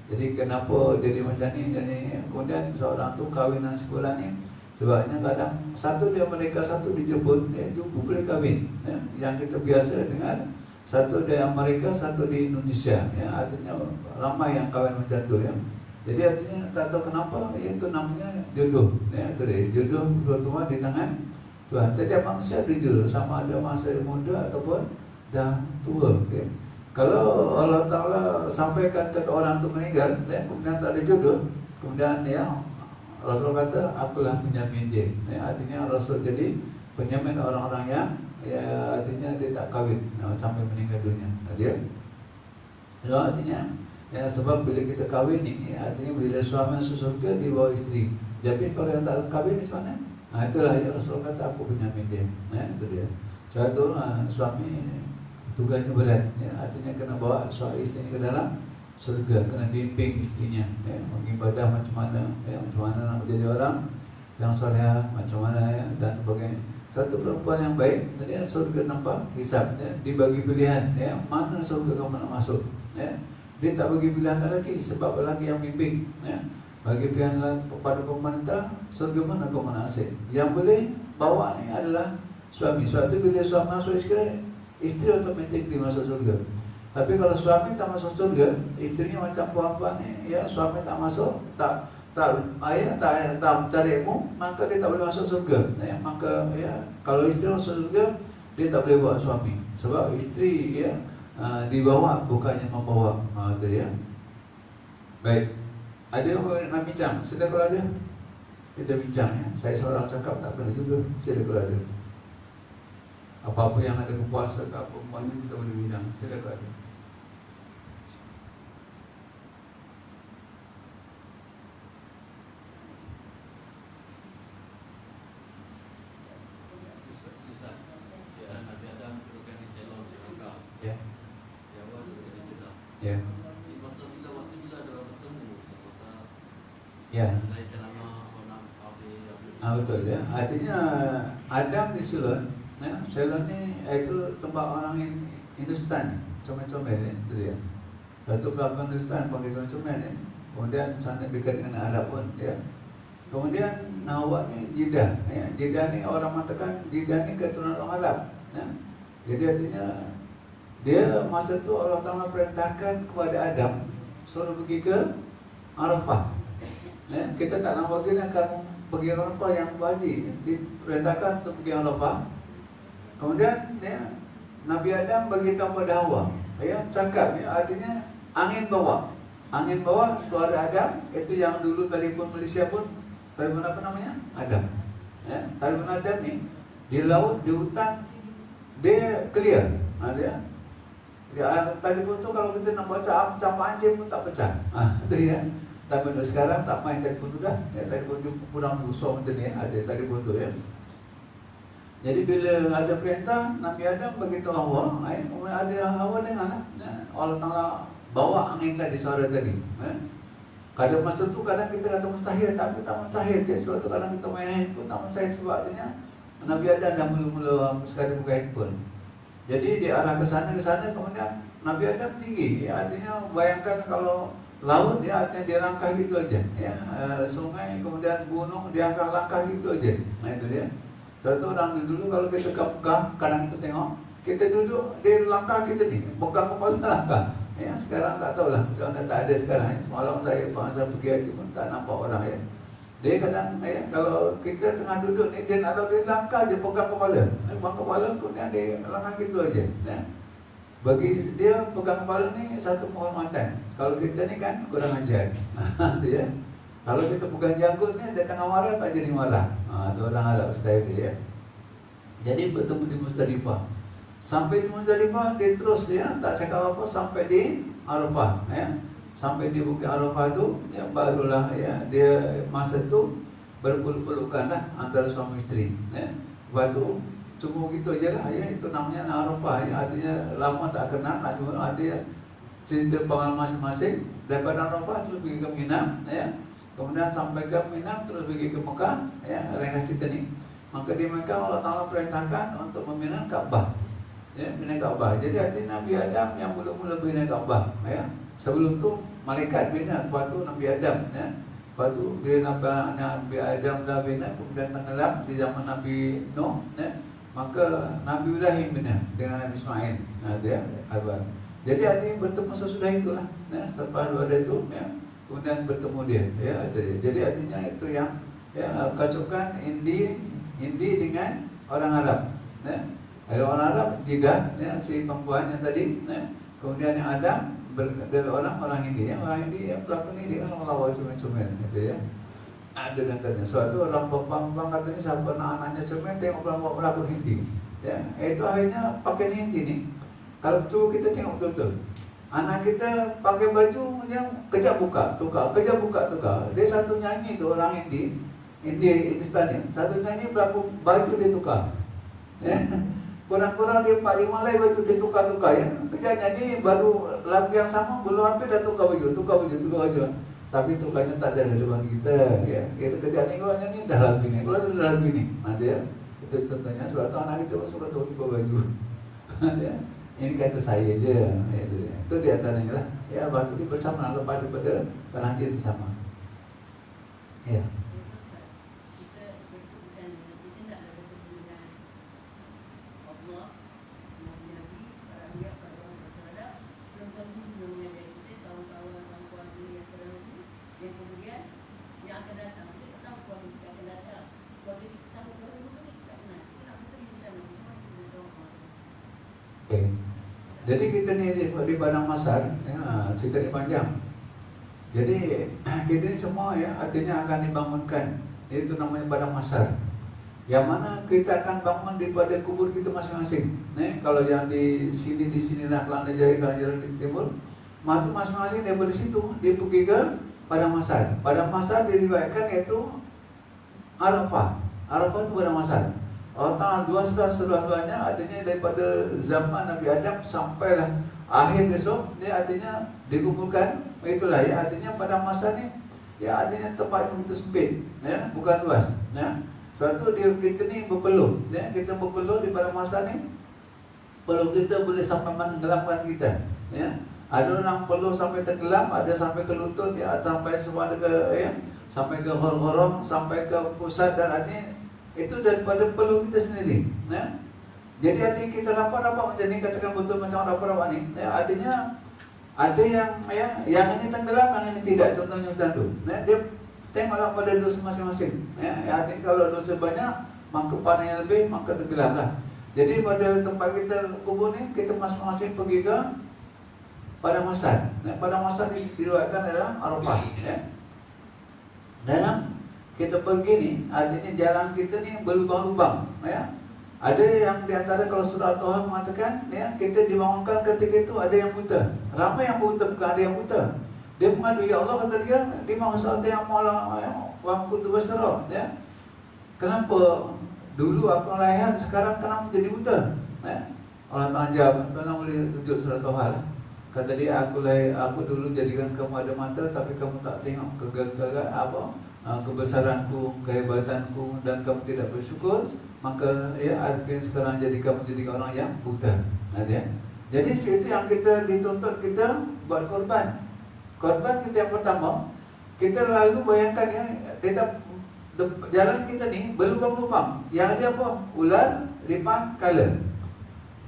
Jadi kenapa jadi macam ni? Jadi kemudian seorang tu kahwin dengan sekolah ni, sebabnya kadang satu dia mereka satu dijemput, jumpa boleh kahwin ya. Yang kita biasa dengan satu di Amerika, satu di Indonesia ya. Artinya ramai yang kahwin macam tu ya. Jadi artinya tak tahu kenapa, itu namanya jodoh ya. Jodoh bertemu di tangan Tuhan. Setiap manusia berjodoh, sama ada masa muda ataupun dah tua ya. Kalau Allah Ta'ala sampaikan ke orang tu meninggal ya, kemudian tak ada jodoh, kemudian ya Rasul kata akulah penjamin dia ya, artinya Rasul jadi penjamin orang-orang yang ya, artinya dia tak kahwin ya, sampai meninggal dunia dia ya, artinya ya, sebab bila kita kahwin ni ya, artinya bila suami masuk surga di bawah isteri. Jadi kalau yang tak kahwin di mana? Nah, itulah ya Rasul kata aku penjamin dia ya, itu dia. Suatu suami tugasnya berat ya, artinya kena bawa suami isteri ke dalam surga, kena bimbing istrinya ya, mengibadah macam mana ya, macam mana nak menjadi orang yang soleh, macam mana ya, dan sebagainya. Satu perempuan yang baik dia surga tanpa hisab ya, dibagi pilihan ya, mana surga kamu nak masuk ya. Dia tak bagi pilihan lelaki sebab lelaki yang bimbing ya. Bagi pilihan kepada pemerintah, surga mana kamu nak asing. Yang boleh bawa ni adalah suami. Sebab tu bila suami masuk isteri otomatik dimasuk surga. Tapi kalau suami tak masuk surga, isterinya macam puan-puan ni ya, suami tak masuk, tak cari ilmu, maka dia tak boleh masuk surga ya. Maka ya, kalau isteri masuk surga, dia tak boleh bawa suami. Sebab isteri ya dibawa bukannya membawa itu ya. Baik. Ada yang nak bincang? Sila kalau ada, kita bincang ya. Saya seorang cakap tak kena juga. Sila kalau ada. Apa-apa yang ada kepuasan ke apa-apa kita boleh bincang. Sila kalau ada. Ya. Ya. Betul ya. Artinya Adam di Ceylon, ya. Ceylon ni itu tempat orang Hindustan, comel-comel itu dia. Satu Afghanistan pakai cuman ya. Kemudian sana dekat dengan Arab pun ya. Kemudian Hawa ni Jeddah ya. Jeddah ni orang mengatakan Jeddah ni keturunan orang Arab ya. Jadi artinya dia masa tu Allah Ta'ala perintahkan kepada Adam suruh pergi ke Arafah ya. Kita tak nak bagi akan pergi Arafah yang wajib, diperintahkan untuk pergi Arafah. Kemudian ya, Nabi Adam bagi tahu pada Hawa ya, cakap ya, artinya angin bawa suara Adam. Itu yang dulu telefon Malaysia pun telefon apa namanya? Adam ya. Telefon Adam ni di laut, di hutan dia clear dia. Telefon tu kalau kita nak baca campak anjing pun tak pecah itu ya. Tapi untuk sekarang tak main telefon tu dah ya, telefon tu kurang susah macam ni ada telefon tu ya. Jadi bila ada perintah Nabi Adam beritahu Hawa, ada Hawa dengar ya, Allah Ta'ala bawa angin tadi suara tadi ya. Kadang masa tu kadang kita kata mustahil, tapi tak mustahil ya. Sebab tu kadang kita main handphone tak mustahil, sebab artinya Nabi Adam dah mula-mula sekali buka handphone. Jadi dia arah ke sana kemudian Nabi Adam tinggi ya, artinya bayangkan kalau laut ya, artinya dia langkah gitu aja ya. Sungai kemudian gunung dia langkah gitu aja. Nah itu dia. Satu orang dulu kalau kita pegang, kadang kita tengok, kita duduk dia langkah kita ni, pegang kepala langkah. Ya sekarang tak tahulah, soalnya tak ada sekarang ya. Semalam saya bangsa pergi haji pun tak nampak orang ya. Dia kadang ya, kalau kita tengah duduk ni dia nak dia langkah je pegang kepala. Pegang kepala kemudian dia langkah gitu aja ya. Bagi dia pegang kepala ni satu penghormatan. Kalau kita ni kan kurang ajar. Tu ya. Kalau kita pegang janggut ni dia tengah marah tak jadi marah. Itu orang Arab style dia ya. Jadi bertemu di Muzdalifah. Sampai di Muzdalifah dia terus ya, tak cakap apa sampai di Arafah ya. Sampai di Bukit Arafah tu ya, barulah ya dia masa tu berpeluk-pelukan lah antara suami isteri ya. Lepas tu cuma begitu aja lah ya, itu namanya Arafah ya. Artinya lama tak kenal lah, artinya cerita pengalaman masing-masing. Daripada Arafah terus pergi ke Mina ya. Kemudian sampai ke Mina terus pergi ke Mekah ya, ringkas cerita ni. Maka di Mekah Allah Ta'ala perintahkan untuk membina Kaabah ya, bina Kaabah. Jadi artinya Nabi Adam yang mula-mula bina Kaabah ya. Sebelum tu malaikat bina, lepas tu Nabi Adam ya. Lepas tu bila Nabi Adam dah bina, kemudian tenggelam di zaman Nabi Nuh ya. Maka Nabi Ibrahim bina dengan Nabi Ismail ya, jadi artinya bertemu sesudah itulah ya. Setelah ada itu ya, kemudian bertemu dia ya. Jadi artinya itu yang ya, kacaukan Indi dengan orang Arab ya. Ada orang Arab Jeddah ya, si perempuan yang tadi ya. Kemudian yang Adam dari orang Hindi ya. Orang Hindi ya, pelakon ini kan melawal comel-comel gitu ya. Ada katanya suatu orang bang katanya siapa anak-anaknya comel tengok pelakon Hindi ya. Itu akhirnya pakai Hindi nih. Kalau tu kita tengok betul-betul anak kita pakai baju yang kejap buka tukar. Dia satu nyanyi tu orang Hindistan ya. Satu nyanyi berapa baju dia tukar ya. Kurang-kurang dia 4-5 lai baju dia tukar-tukar ya. Kejap nyanyi baru lagu yang sama belum hampir dah tukar baju. Tapi tukarnya tak ada depan kita ya. Kita kejap ni kalau nyanyi dah lagu ni, kalau dah lagu ni nanti ya. Itu contohnya suatu anak kita suka tukar baju ya. Ini kata saya je ya, itu di antaranya lah ya. Waktu itu bersama lepas daripada berlanjut bersama ya. Jadi kita ni di Padang Masar ya, cerita ni panjang. Jadi kita ni semua ya, artinya akan dibangunkan. Itu namanya Padang Masar. Yang mana kita akan bangun daripada kubur kita masing-masing. Kalau yang di sini lah Kelana Jaya, Kelana Jaya di timur, maka masing-masing daripada situ dia pergi ke Padang Masar. Padang Masar diriwayatkan iaitu Arafah. Arafah itu Padang Masar. Allah Ta'ala dua seluruh-luruhnya, artinya daripada zaman Nabi Adam sampailah akhir besok, dia artinya dikumpulkan. Itulah ya, artinya pada masa ni ya, artinya tempat itu sempit ya, bukan luas ya. Suatu dia kita ni berpeluh ya, kita berpeluh di pada masa ni peluh kita boleh sampai menenggelamkan kita ya. Ada orang perlu sampai tenggelam, ada sampai ke lutut, ya, sampai semua ke, ya, sampai ke horong-horong, sampai ke pusat, dan artinya itu daripada perlu kita sendiri, ya. Jadi artinya kita rapat-rapat macam ni, katakan betul macam rapat-rapat ni, ya, artinya ada yang ini tenggelam, yang ini tidak, contohnya macam tu, ya. Dia tengoklah pada dosa masing-masing, ya. Artinya kalau dosa banyak, maka panah yang lebih, maka tenggelamlah. Jadi pada tempat kita kubur ni, kita masing-masing pergi ke Padang Mahsyar. Padang Mahsyar diriwayatkan adalah Arafah, ya. Dalam kita pergi ni, artinya jalan kita ni berlubang-lubang, ya. Ada yang diantara kalau surah Al-Toha mengatakan, ya, kita dibangunkan ketika itu ada yang buta. Ramai yang buta, bukan ada yang buta. Dia mengadu, ya Allah, kata dia, 5 saat yang malah waktu tu besar, ya. Kenapa dulu aku layan, sekarang kenapa jadi buta? Ya. Allah Ta'ala jawab, tuan boleh tunjuk surah Toha lah. Kata dia, aku dulu jadikan kamu ada mata, tapi kamu tak tengok kegagalan kebesaranku, kehebatanku, dan kamu tidak bersyukur. Maka ya, akhirnya sekarang jadi kamu jadi orang yang buta. Ya. Jadi itu yang kita dituntut kita buat korban. Korban kita yang pertama, kita lalu bayangkan, ya, tidak jalan kita ni berlubang-lubang. Yang ada apa? Ular, lipan, kala.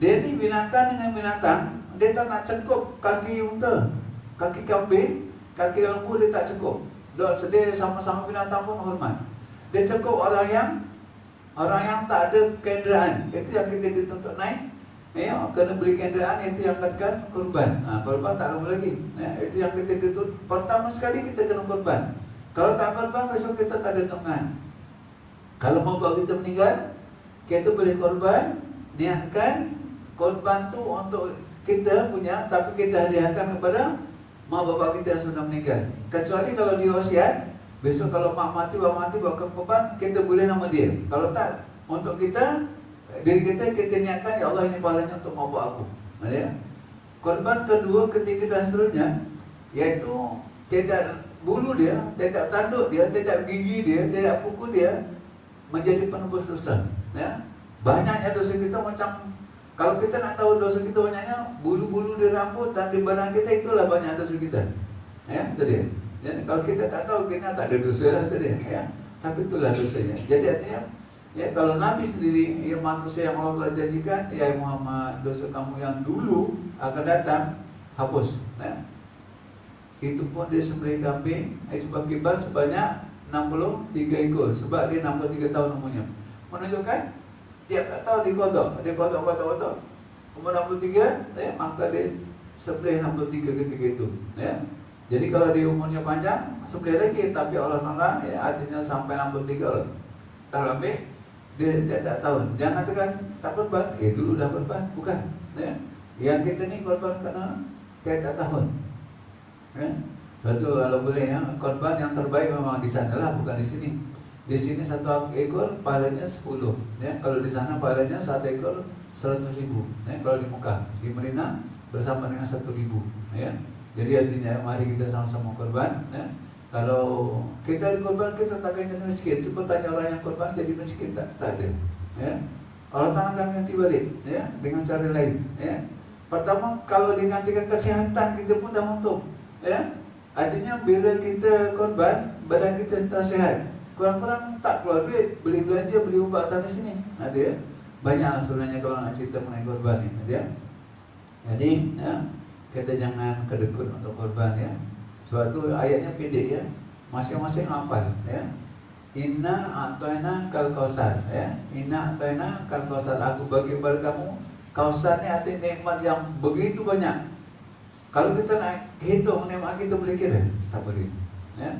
Dia ni binatang dengan binatang, dia tak nak cekup kaki unta, kaki kambing, kaki lembu dia tak cekup. Dia sama-sama binatang pun hormat. Dia cekup orang yang tak ada kenderaan. Itu yang kita dituntut naik, ya, kena beli kenderaan. Itu yang katakan korban. Korban tak lama lagi, ya. Itu yang kita dituntut. Pertama sekali kita kena korban. Kalau tak korban, besok kita tak ada tunggan. Kalau mau kita meninggal, kita boleh korban. Niatkan korban tu untuk kita punya, tapi kita hadiahkan kepada mak bapak kita yang sudah meninggal. Kecuali kalau dia wasiat, besok kalau mak mati, bapak mati, bawa korban, kita boleh nama dia. Kalau tak, untuk kita, diri kita niatkan, ya Allah, ini pahalanya untuk mak bapak aku, ya. Korban kedua, ketiga dan seterusnya, yaitu tidak bulu dia, tidak tanduk dia, tidak gigi dia, tidak kuku dia, menjadi penebus dosa, ya. Banyaknya dosa kita macam, kalau kita nak tahu dosa kita banyaknya, bulu-bulu di rambut dan di badan kita, itulah banyak dosa kita, ya, itu dia. Jadi kalau kita tak tahu, kita tak ada dosa lah, itu dia, ya. Tapi itulah dosanya. Jadi artinya, ya, kalau Nabi sendiri, ya, manusia yang Allah janjikan, ya Muhammad, dosa kamu yang dulu akan datang, hapus, ya. Itu pun dia sembelih kambing, sebab kibas sebanyak 63 ekor, sebab dia 63 tahun umurnya. Menunjukkan tiap tak tahu dikodok, dia kodok. Umur 63, ya, maka dia sembelih 63 ketika itu, ya. Jadi kalau dia umurnya panjang, sembelih lagi, tapi Allah Ta'ala, ya, artinya sampai 63 tahun lebih, dia tidak tahu. Jangan katakan tak korban, dulu dah korban, bukan, ya. Yang kita ni korban kena tiap tahun, ya. Betul, kalau boleh, ya, korban yang terbaik memang di sana lah, bukan di sini. Di sini 1 ekor pahalanya 10, ya. Kalau di sana pahalanya 1 ekor 100.000, ya. Kalau di Mekah, di Madinah bersama dengan 1.000, ya. Jadi artinya mari kita sama-sama korban, ya. Kalau kita dikorban, kita takkan jadi miskin. Cuba tanya orang yang korban jadi miskin, tak ada, ya. Allah Ta'ala akan ganti balik, ya, dengan cara lain, ya. Pertama, kalau digantikan kesehatan, kita pun dah untung, ya. Artinya bila kita korban, badan kita tak sehat, kurang-kurang tak keluar duit, beli belanja, beli ubat sana sini, ada, ya. Banyaklah sebenarnya kalau nak cerita mengenai korban ini, ya. Jadi, ya, kita jangan kedekut untuk korban, ya. Sebab tu ayatnya pendek, ya. Masing-masing hafal, ya. Inna a'tayna kal kausar, ya. Inna a'tayna kal kausar, aku bagi kepada kamu. Kausar ni artinya nikmat yang begitu banyak. Kalau kita nak hitung nikmat kita, boleh kira? Tak boleh, ya.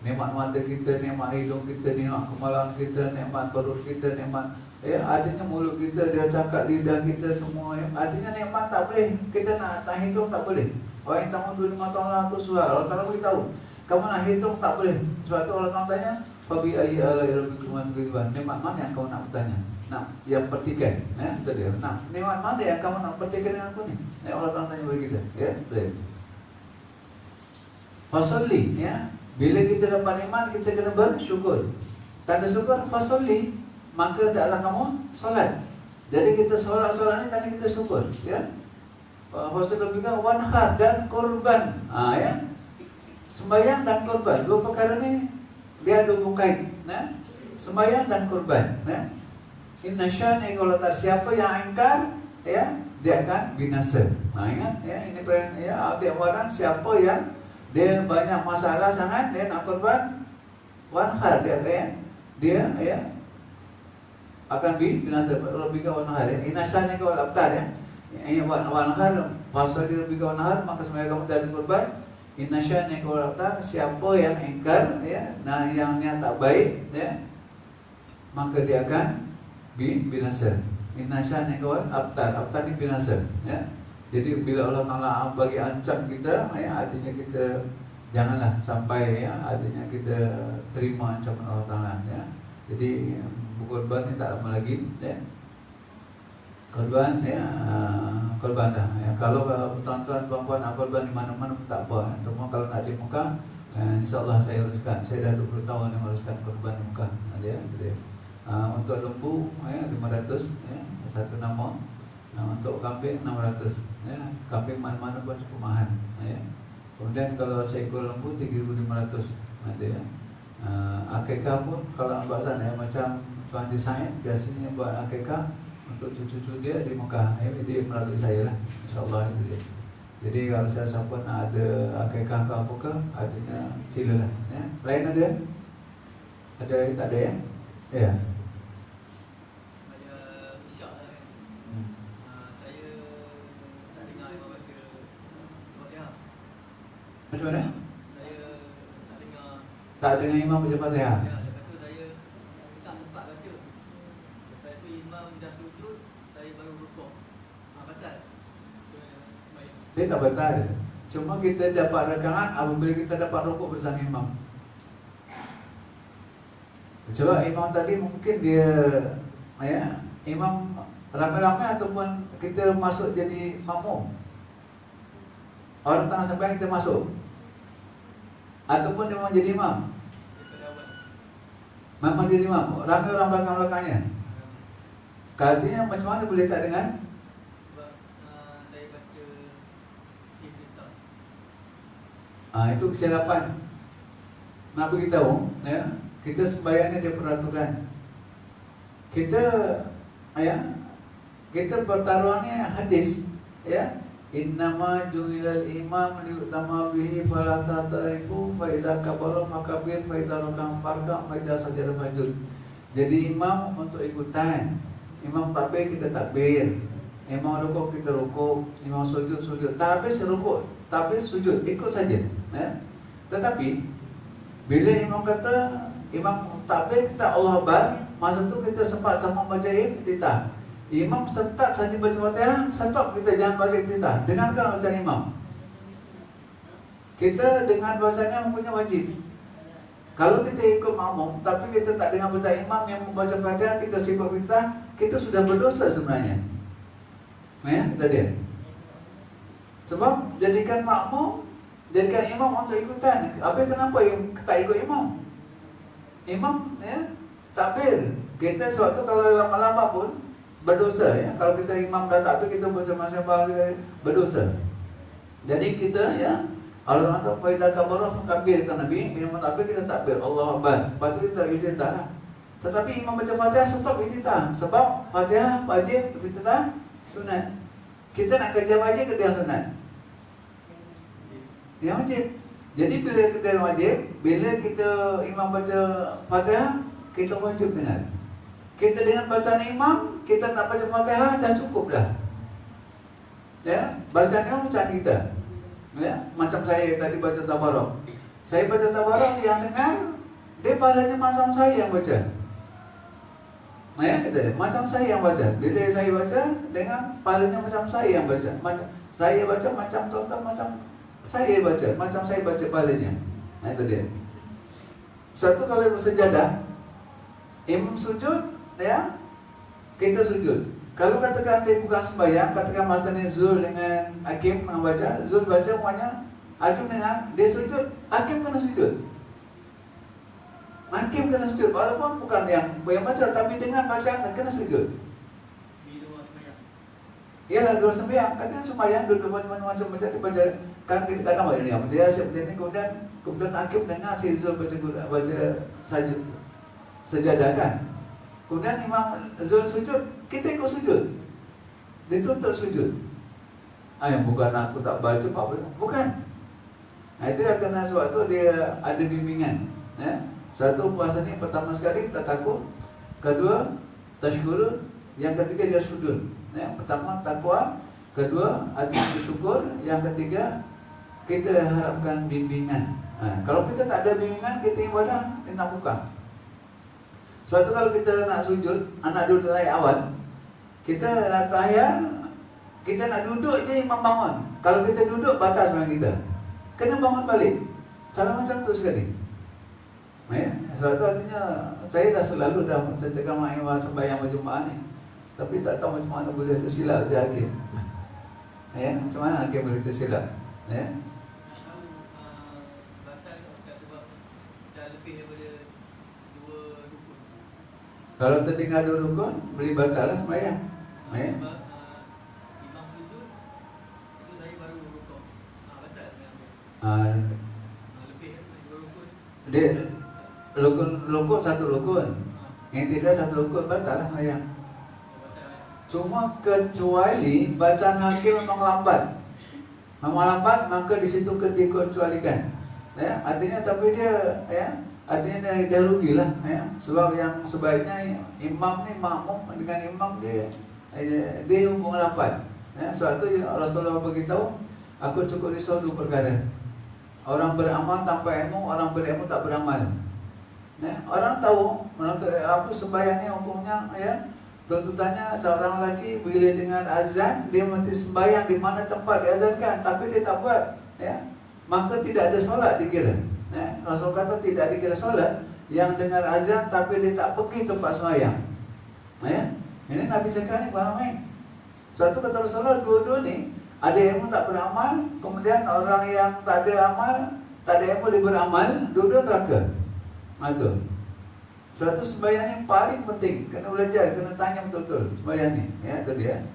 Nikmat mata kita, nikmat hidung kita, nikmat kemaluan kita, nikmat perut kita, nikmat, ya, artinya mulut kita, dia cakap, lidah kita semua, ya. Artinya nikmat tak boleh kita nak hitung, tak boleh. Orang yang tahun 25 tahun lah tu suara, Allah Ta'ala beritahu, kamu nak hitung tak boleh. Sebab tu Allah Ta'ala tanya, fabi ayyi ala'i rabbikuma tukadziban, nikmat mana yang kamu nak bertanya, nak yang pertikan, ya, itu dia. Nah, nikmat mana yang kamu nak pertikan dengan aku ni, ya, Allah Ta'ala tanya bagi kita, ya, betul. Fasolli, ya. Bila kita dapat nikmat, kita kena bersyukur. Tanda syukur, fasolli, maka taklah kamu solat. Jadi kita solat ni tadi kita syukur, ya. Fasallu bika wanhar dan korban. Ya. Sembahyang dan korban, dua perkara ini dia ada hubung kait. Nah, sembahyang dan korban. Nah, inna syani'aka wal abtar, siapa yang ingkar, ya, dia akan binasa. Nah, ingat ya, ini ya arti awalan, siapa yang dia banyak masalah sangat, dia nak korban, wanhar dia ya akan binasa. Rabbika wanhar, ya. Inna syani'aka wal abtar, ya. Wanhar, fasallu bika wanhar, maka sembahyang kamu dan korban. Inna syani'aka wal abtar, siapa yang ingkar, ya, nah yang niat tak baik, ya, maka dia akan binasa. Inna syani'aka wal abtar, abtar ini binasa, ya. Jadi bila Allah Ta'ala bagi ancam kita, ya, artinya kita janganlah sampai, ya, artinya kita terima ancaman Allah Ta'ala, ya. Jadi berkorban ini tak lama lagi, ya. Korban, ya, korban dah. Ya, kalau tuan-tuan puan-puan nak korban di mana-mana pun tak apa. Cuma kalau nak di Mekah, insya-Allah saya uruskan. Saya dah 20 tahun yang uruskan korban di Mekah. Ya, gitu. Untuk lembu, ya, 500, ya, satu nama. Untuk kambing 600, ya. Kambing mana-mana pun cukup mahal, ya. Kemudian kalau seekor lembu 3.500, nanti, ya. Akikah pun kalau nak buat sana, ya, macam Tuan Desain biasanya buat akikah untuk cucu-cucu dia di Mekah, ya, jadi melalui saya lah, insyaAllah itu dia. Jadi kalau saya siapa nak ada akikah ke apa ke, artinya silalah, ya. Lain ada? Ada tak ada, ya? Ya.
Saya isyak lah kan. Saya tak dengar imam baca Fatihah.
Macam mana?
Saya tak dengar.
Tak dengar imam baca Fatihah.
Ya, lepas tu saya tak sempat baca. Lepas tu imam dah sujud, saya baru rukuk. Batal. Sembahyang.
Dia tak batal. Cuma kita dapat rakaat apabila kita dapat rukuk bersama imam. Sebab imam tadi mungkin dia, ya, imam ramai-ramai ataupun kita masuk jadi makmum. Orang tengah sembahyang kita masuk. Ataupun dia memang jadi imam.
Daripada awal.
Memang jadi imam. Ramai orang belakang-belakangnya. Artinya macam mana boleh tak dengar?
Sebab saya baca Iftitah.
Itu kesilapan. Nak beritahu, ya, kita sembahyangnya dia peraturan. Kita, ya, kita pertaruhannya hadis, ya. Innama ju'ilal imam liutama bihi fala tatarifu fa idza kabara fakabir fa idza rakam farka fa idza sajada fajud. Jadi imam untuk ikutan. Imam takbir kita takbir. Imam rukuk kita rukuk. Imam sujud sujud. Tak habis rukuk, tak habis sujud, ikut saja, ya. Tetapi bila imam kata, imam takbir kita Allah Akbar, masa tu kita sempat sama baca Iftitah. Imam start saja baca Fatihah, stop, kita jangan baca Iftitah. Dengarkan bacaan imam. Kita dengan bacanya mempunyai wajib. Kalau kita ikut makmum tapi kita tak dengar bacaan imam yang membaca Fatihah, kita sibuk Iftitah, kita sudah berdosa sebenarnya. Ya, itu dia. Sebab jadikan makmum, jadikan imam untuk ikutan. Habis kenapa tak ikut imam? Imam, ya, takbir. Kita suatu kalau lama-lama pun berdosa, ya. Kalau kita imam dah takbir, kita bersama-sama berdosa. Jadi kita, ya, Allah kata faidah kabarah kabir kata Nabi, imam takbir kita takbir Allahu Akbar. Lepas tu kita Iftitah lah. Tetapi imam baca Fatihah stop Iftitah. Sebab Fatihah wajib, Iftitah sunat. Kita nak kerja wajib, kerja sunat. Yang wajib. Jadi bila kita wajib, bila kita imam baca Fatihah, kita wajib dengar. Kita dengan bacaan imam, kita tak baca Fatihah, dah cukup dah. Ya, bacaan imam bacaan kita. Ya, macam saya tadi baca Tabarok. Saya baca Tabarok, yang dengar, dia pahalanya macam saya yang baca. Ya, macam saya yang baca. Bila saya baca, dengan pahalanya macam saya yang baca. Macam saya baca, macam tuan-tuan macam saya baca, macam saya baca pahalanya. Itu dia. Suatu kalau bersejadah, imam sujud, ya, kita sujud. Kalau katakan dia bukan sembahyang, katakan macamnya Zul dengan Hakim membaca, Zul baca semuanya, Hakim dengan dia sujud, Hakim kena sujud. Hakim kena sujud, walaupun bukan yang baca, tapi dengan bacaan kena sujud.
Bila orang sembahyang.
Iyalah dua sembahyang, katanya sembahyang dua macam baca kan kita kadang baca yang dia seperti ini kemudian hakim dengar si Zul baca sajadah kan. Kemudian Imam Zul sujud, kita ikut sujud. Dituntut sujud. Yang bukan aku tak baca apa bukan. Itu yang kena sebab tu dia ada bimbingan. Satu puasa ni pertama sekali tak takut, kedua tashkurun, yang ketiga dia sujud. Yang pertama takwa, kedua hati bersyukur, yang ketiga kita harapkan bimbingan. Kalau kita tak ada bimbingan, kita ibadah kita buka. Sebab tu kalau kita nak sujud, anak duduk dari awal, kita nak tahiyat, kita nak duduk je imam bangun. Kalau kita duduk batas memang kita kena bangun balik. Salah macam tu sekali. Sebab tu artinya saya dah selalu dah menceritakan makna sembahyang berjemaah ni. Tapi tak tahu macam mana boleh tersilap je hakim. Macam mana hakim boleh tersilap?
Tahu batal sebab dah lebih daripada 2 rukun.
Kalau tertinggal 2 rukun, boleh batal lah sembahyang.
Sebab imam sujud itu saya baru rukun. Batal sembahyang. Lebih daripada 2 rukun.
Dia rukun satu rukun. Yang tidak satu rukun batal lah sembahyang. Cuma kecuali bacaan hakim memang lambat. Maka di situ dikecualikan. Artinya tapi dia artinya dia rugilah. Sebab yang sebaiknya imam ni makmum dengan imam dia hukum lambat. Sebab tu Rasulullah beritahu, aku cukup risau 2 perkara. Orang beramal tanpa ilmu, orang berilmu tak beramal. Orang tahu apa sembahyang ni hukumnya tuntutannya seorang lelaki bila dengan azan dia mesti sembahyang di mana tempat diazankan, tapi dia tak buat, maka tidak ada solat dikira. Rasul kata tidak dikira solat yang dengar azan tapi dia tak pergi tempat sembahyang. Ini Nabi cakap ni bukan main. Suatu kata Rasulullah, dua-dua ni ada ilmu tak beramal, kemudian orang yang tak ada amal, tak ada ilmu dia beramal, dua-dua neraka. Itu. Suatu sembahyang yang paling penting, kena belajar, kena tanya betul-betul sembahyang ni. Itu dia.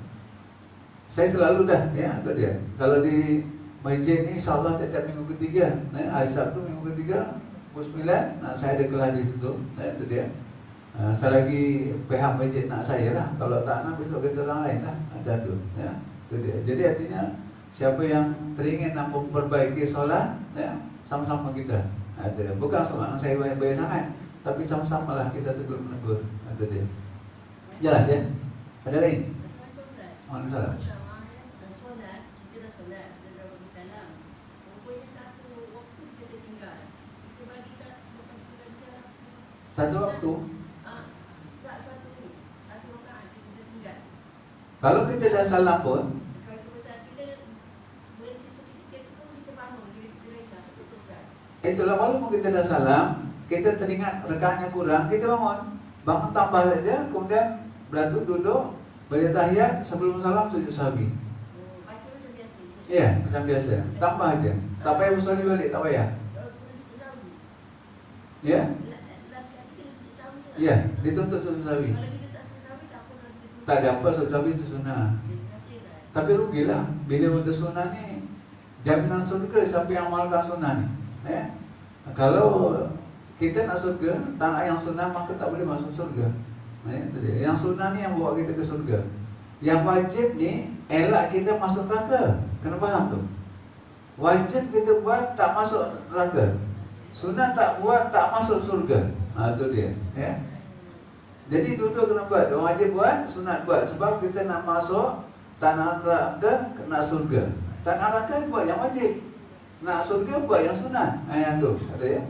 Saya selalu dah, itu dia. Kalau di masjid ni insya-Allah setiap minggu ketiga, hari Sabtu minggu ketiga pukul 9, saya ada kelas di situ. Itu dia. Saya lagi pihak masjid nak saya lah. Kalau tak nak besok kita orang lain lah. Macam tu. Itu dia. Jadi artinya siapa yang teringin nak memperbaiki solat, sama-sama kita. Itu dia. Bukan semua saya banyak sangat, tapi sama-sama lah kita tegur menegur. Itu dia. Jelas ya? Ada lain? Waalaikumsalam.
Dah solat, kita dah solat, kita dah bagi salam. Rupanya satu waktu kita tertinggal. Kita bagi salam, bukan kita bagi salam.
Satu waktu.
Satu rakaat kita tertinggal.
Kalau kita dah salam pun,
Kalau kita berhenti seketika itu kita bangun, kita reka, kita teruskan.
itulah walaupun kita dah salam, kita teringat rekaatnya kurang, kita bangun tambah saja, kemudian berlaku duduk, baca tahiyat, sebelum salam sujud sahwi.
Baca macam biasa.
Ya, macam biasa. Tambah aja. Tak payah usul balik, tak payah.
Kena sujud sahwi.
Ya?
Last kali kena sujud sahwi.
Ya, dituntut sujud sahwi.
Kalau kita tak sujud sahwi, tak apa lagi.
Tak ada apa, sujud sahwi itu sunnah.
Terima kasih, Zai.
Tapi rugilah bila benda sunnah ni jaminan surga siapa yang amalkan sunnah ni. Kalau kita nak surga, tak nak yang sunnah, maka tak boleh masuk surga. Yang sunnah ni yang bawa kita ke surga. Yang wajib ni elak kita masuk neraka. Kena faham tu. Wajib kita buat tak masuk neraka. Sunnah tak buat tak masuk surga. Itu dia. Jadi dua-dua kena buat. Orang wajib buat, sunat buat. Sebab kita nak masuk tanah neraka, nak surga. Tanah neraka buat yang wajib, nak surga buat yang sunat. Yang tu ada ya.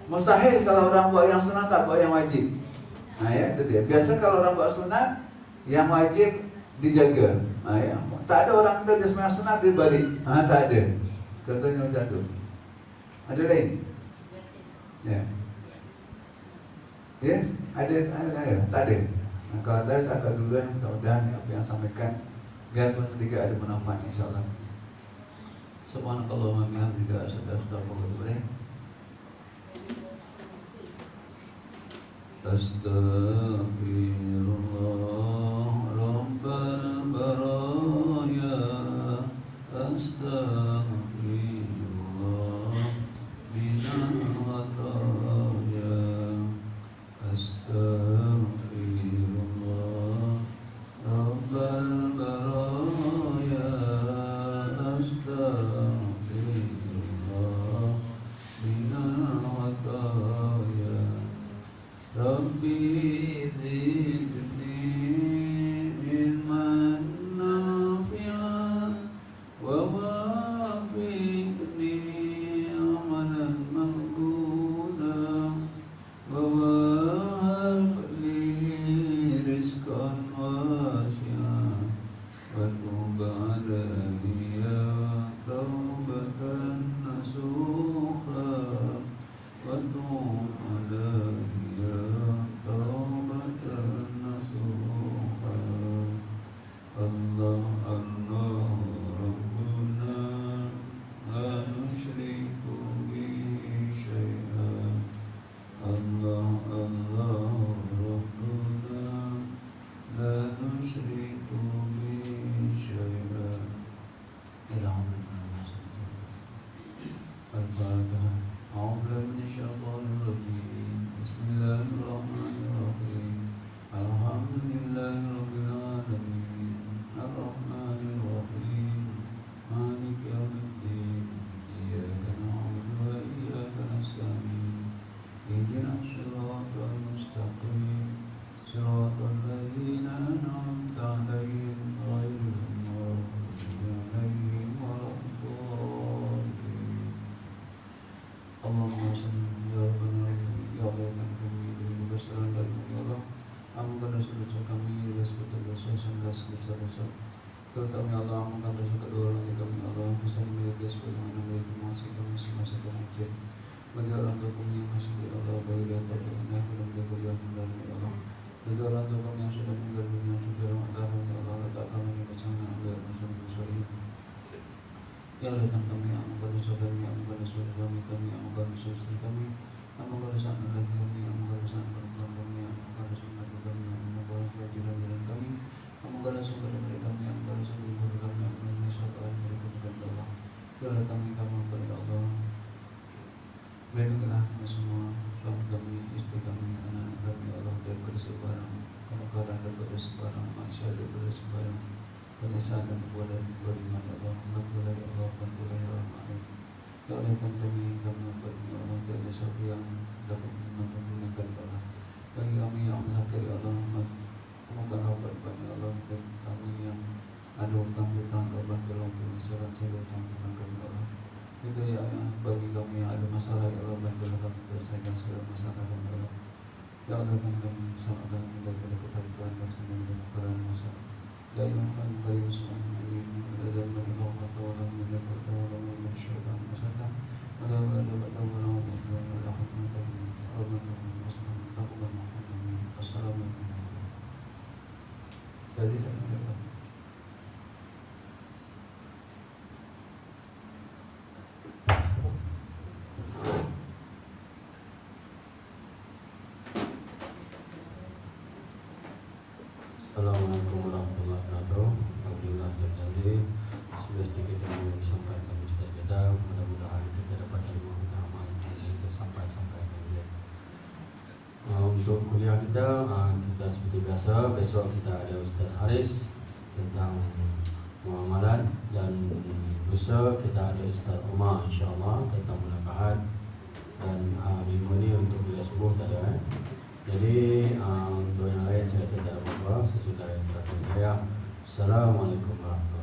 Mustahil kalau orang buat yang sunat tak buat yang wajib. Itu dia. Biasa kalau orang buat sunat, yang wajib dijaga. Tak ada orang kata dia sembahyang sunat dia balik. Tak ada. Contohnya macam tu. Ada lain? Ya. Yes, ada. Tak ada. Kalau ada setakat dulu mudah-mudahan apa yang sampaikan biarpun sedikit ada manfaat insya-Allah. Subhanakallahumma wa bihamdika asyhadu an la ilaha illa anta astaghfiruka wa atubu ilaik. Astaghfirullah rabbal واسعا وتب علي توبة نصوحا وتب علي توبة نصوحا الله الله ربنا لا نشرك به شيئا الله الله ربنا لا نشرك به شيئا إلى عمرنا الفاتحة أعوذ بالله من الشيطان الرجيم بسم الله الرحمن الرحيم الحمد لله رب العالمين الرحمن الرحيم مالك يوم الدين إياك نعبد وإياك نستعين اهدنا الصراط المستقيم صراط الذين أنعمت عليهم غير المغضوب عليهم ولا الضالين اللهم صل يا ربنا ya Allah yang kami berdoa dan ya Allah ampunkan dosa-dosa kami dosa-dosa dosa-dosa terutama ya Allah ampunkan dosa kedua orang kami ya Allah bisa memiliki sebagaimana baik masih kami semasa kemungkinan bagi orang tua kami yang masih ya Allah bagi dia terpilih belum diberikan dan ya Allah bagi orang tua kami yang sudah meninggal dunia juga Allah ya Allah letak kami di bersama Allah Rasulullah ya Allah kami ampunkan dosa kami ampunkan dosa kami ampunkan dosa istri kami ampunkan dosa anak kami ampunkan dosa perempuan kami ampunkan dosa anak kami ampunkan dosa jiran-jiran kami ampunkan dosa saudara kami ampunkan dosa ibu kami ampunkan dosa kalian mereka dan Allah ya Allah kami ampunkan ya Allah lindungilah kami semua suami kami istri kami anak-anak kami ya Allah daripada sebarang kemungkaran daripada sebarang maksiat daripada sebarang penyiksaan dan perbuatan beriman ya Allah bantulah ya Allah bantulah ya Allah ya Allah kami ya Allah tiada siapa yang dapat menggunakan Allah bagi kami yang sakit ya Allah temukanlah obat ya Allah bagi kami yang ada hutang-hutang ya Allah tolong penyelesaikan segala hutang-hutang kami ya Allah itu ya bagi kami yang ada masalah ya Allah bantulah kami menyelesaikan segala masalah kami ya Allah ya Allah kami sama kami daripada ketakutan dan semuanya dan kekurangan masalah la ilaha illallah subhanahu wa ta'ala la ilaha illallah wa ta'ala min al-fatwa wa min syaitan masalah wa la ilaha illallah wa la Assalamualaikum. Jadi saya menjawab. Assalamualaikum warahmatullahi wabarakatuh. Alhamdulillah terjadi sudah sedikit yang disampaikan Ustaz kita. Mudah-mudahan kita dapat ilmu kita amalkan sampai untuk kuliah kita seperti biasa besok kita ada Ustaz Haris tentang muamalat dan lusa kita ada Ustaz Umar insyaAllah tentang munakahat dan minggu ni untuk kuliah subuh tak ada jadi untuk yang lain saya tak ada apa-apa sesudah yang terakhir. Assalamualaikum warahmatullahi wabarakatuh.